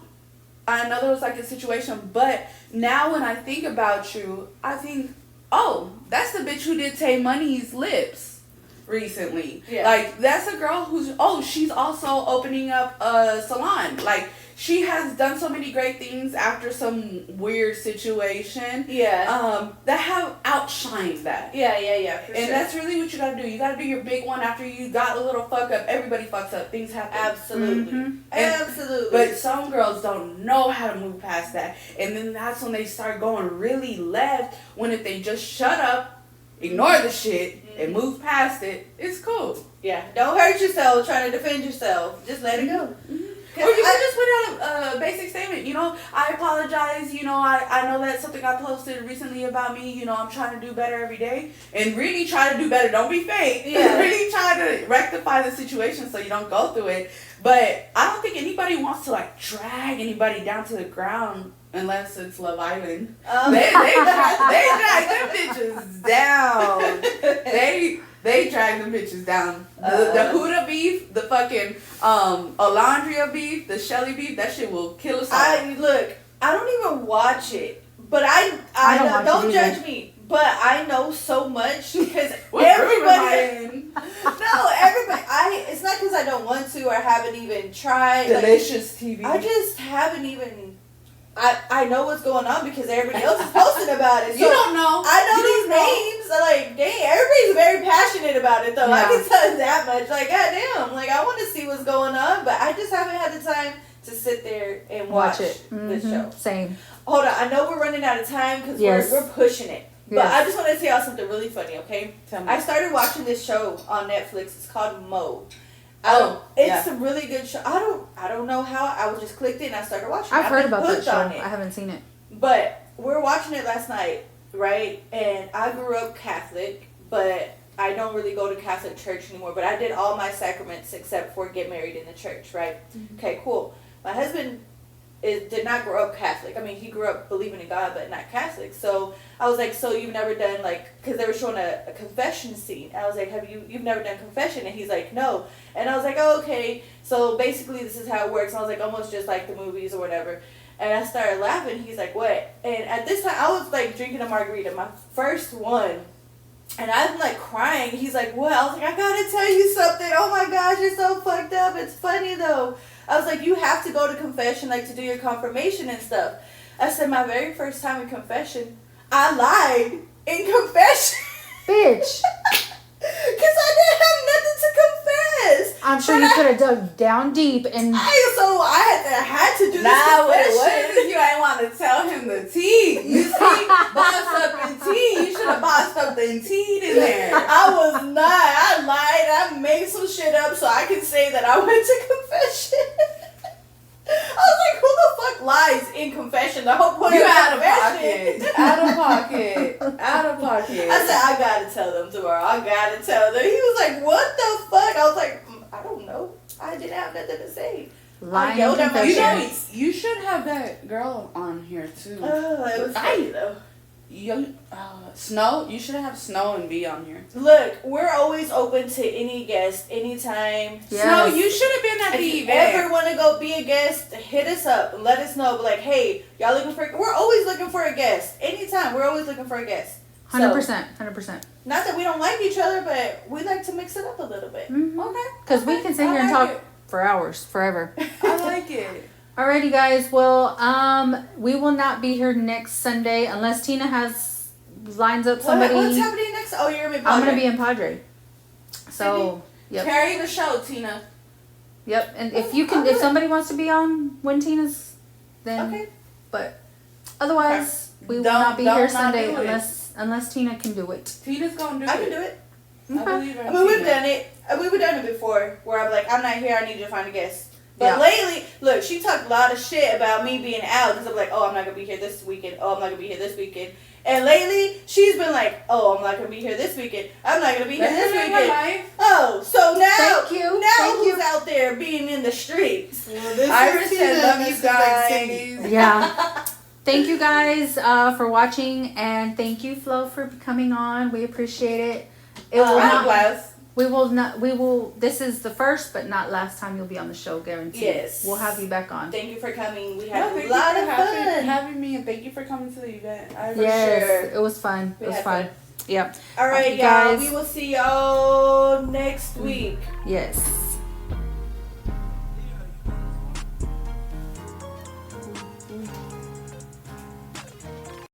I know there was like a situation, but now when I think about you, I think, oh, that's the bitch who did Tay Money's lips recently. Yeah. Like, that's a girl who's, she's also opening up a salon. Like, she has done so many great things after some weird situation. Yeah. That have outshined that. Yeah. For And sure. that's really what you gotta do. You gotta do your big one after you got a little fuck up. Everybody fucks up. Things happen. Absolutely. Mhm. Absolutely. But some girls don't know how to move past that. And then that's when they start going really left. When if they just shut up, ignore the shit, and move past it, it's cool. yeah. Don't hurt yourself trying to defend yourself. Just let it go. Or you can just put out a basic statement, you know, I apologize, you know, I know that's something I posted recently about me, you know, I'm trying to do better every day, and really try to do better, don't be fake, Yeah. really try to rectify the situation so you don't go through it, but I don't think anybody wants to, like, drag anybody down to the ground, unless it's Love Island. They drag them bitches down. They drag them bitches down. The Huda beef, the fucking Alondria beef, the Shelly beef, that shit will kill us all. I don't even watch it, but I don't know, watch don't it judge either. me. But I know so much because What everybody. group am I in? No, everybody. It's not because I don't want to or haven't even tried. Delicious TV. I just haven't even. I know what's going on because everybody else is posting about it. So You don't know. I know You these don't know. names. Like, dang, everybody's very passionate about it, though. I Yeah. can tell you that much. Like, goddamn. Like, I want to see what's going on, but I just haven't had the time to sit there and watch Watch it. the Mhm. show. Same. Hold on. I know we're running out of time because Yes. we're pushing it. But Yes. I just want to tell y'all something really funny, okay? Tell me. I started watching this show on Netflix. It's called Mo. It's a really good show. I don't know how. I was just clicked it and I started watching. I've heard been about that hooked show. on I it. haven't seen it. But we're watching it last night, right? And I grew up Catholic, but I don't really go to Catholic church anymore. But I did all my sacraments except for get married in the church, right? Mm-hmm. Okay, cool. My husband did not grow up Catholic. I mean, he grew up believing in God, but not Catholic. So I was like, so you've never done because they were showing a confession scene. I was like, you've never done confession? And he's like, no. And I was like, oh, okay. So basically this is how it works. And I was like, almost just like the movies or whatever. And I started laughing. He's like, what? And at this time I was like drinking a margarita, my first one. And I'm like crying. He's like, what? I was like, I gotta tell you something. Oh my gosh, you're so fucked up. It's funny though. I was like, you have to go to confession, like to do your confirmation and stuff. I said, my very first time in confession, I lied in confession. Bitch. Because I didn't have nothing to confess. I'm sure But you I- could have dug down deep and I had to do this Nah, what it confession. was, you ain't want to tell him the tea. You see, bossed up in tea. You should have bossed up the tea in there. I was not. I lied. I made some shit up so I can say that I went to confession. I was like, who the fuck lies in confession? The whole point You of out of confession. pocket. Out of pocket. Out of pocket. I said, I gotta tell them tomorrow. I gotta tell them. He was like, what the fuck? I was like, I don't know. I didn't have nothing to say. lying yelled at my You confession. know, you should have that girl on here too. Oh, it was funny though. Snow. You should have Snow and B on here. Look, we're always open to any guest, anytime. Yes. Snow, you should have been at If the you event. ever want to go be a guest, hit us up and let us know. But like, hey, y'all looking for? We're always looking for a guest. Anytime, we're always looking for a guest. 100%. 100%. Not that we don't like each other, but we like to mix it up a little bit. Mhm. Okay. Because we can sit I here and like talk it. for hours, forever. I like it. Alrighty, guys. Well, we will not be here next Sunday unless Tina lines up somebody. What's happening next? Oh, you're gonna be. I'm gonna Padre. be in Padre. So, yep, Carry the show, Tina. yep. And if Oh, you can, I'll if do it. somebody wants to be on when Tina's, then. Okay. But otherwise, we will Don't- not be don't here not Sunday do it. unless Tina can do it. Tina's gonna do I it. can do it. I Okay. believe in I mean, we've Tina. done it. We've done it before, where I'm like, I'm not here. I need you to find a guest. But Yeah. lately, look, she talked a lot of shit about me being out because I'm like, oh, I'm not gonna be here this weekend. Oh, I'm not gonna be here this weekend. And lately, she's been like, oh, I'm not gonna be here this weekend. I'm not gonna be here Let this her live her weekend. life. Oh, so now, Thank you. now Thank who's you. out there being in the streets? Well, this Iris is said, Tina, love this you is like guys. Cindy's. Yeah. Thank you guys for watching, and thank you, Flo, for coming on. We appreciate it. It will I'm not. blessed. We will not. We will. This is the first, but not last time you'll be on the show. Guaranteed. Yes. We'll have you back on. Thank you for coming. We No, had thank a you lot for of fun. having me, and thank you for coming to the event. I Yes, sure. it was fun. We It was had fun. Yep. All right, You y'all. guys. We will see y'all next week. Yes.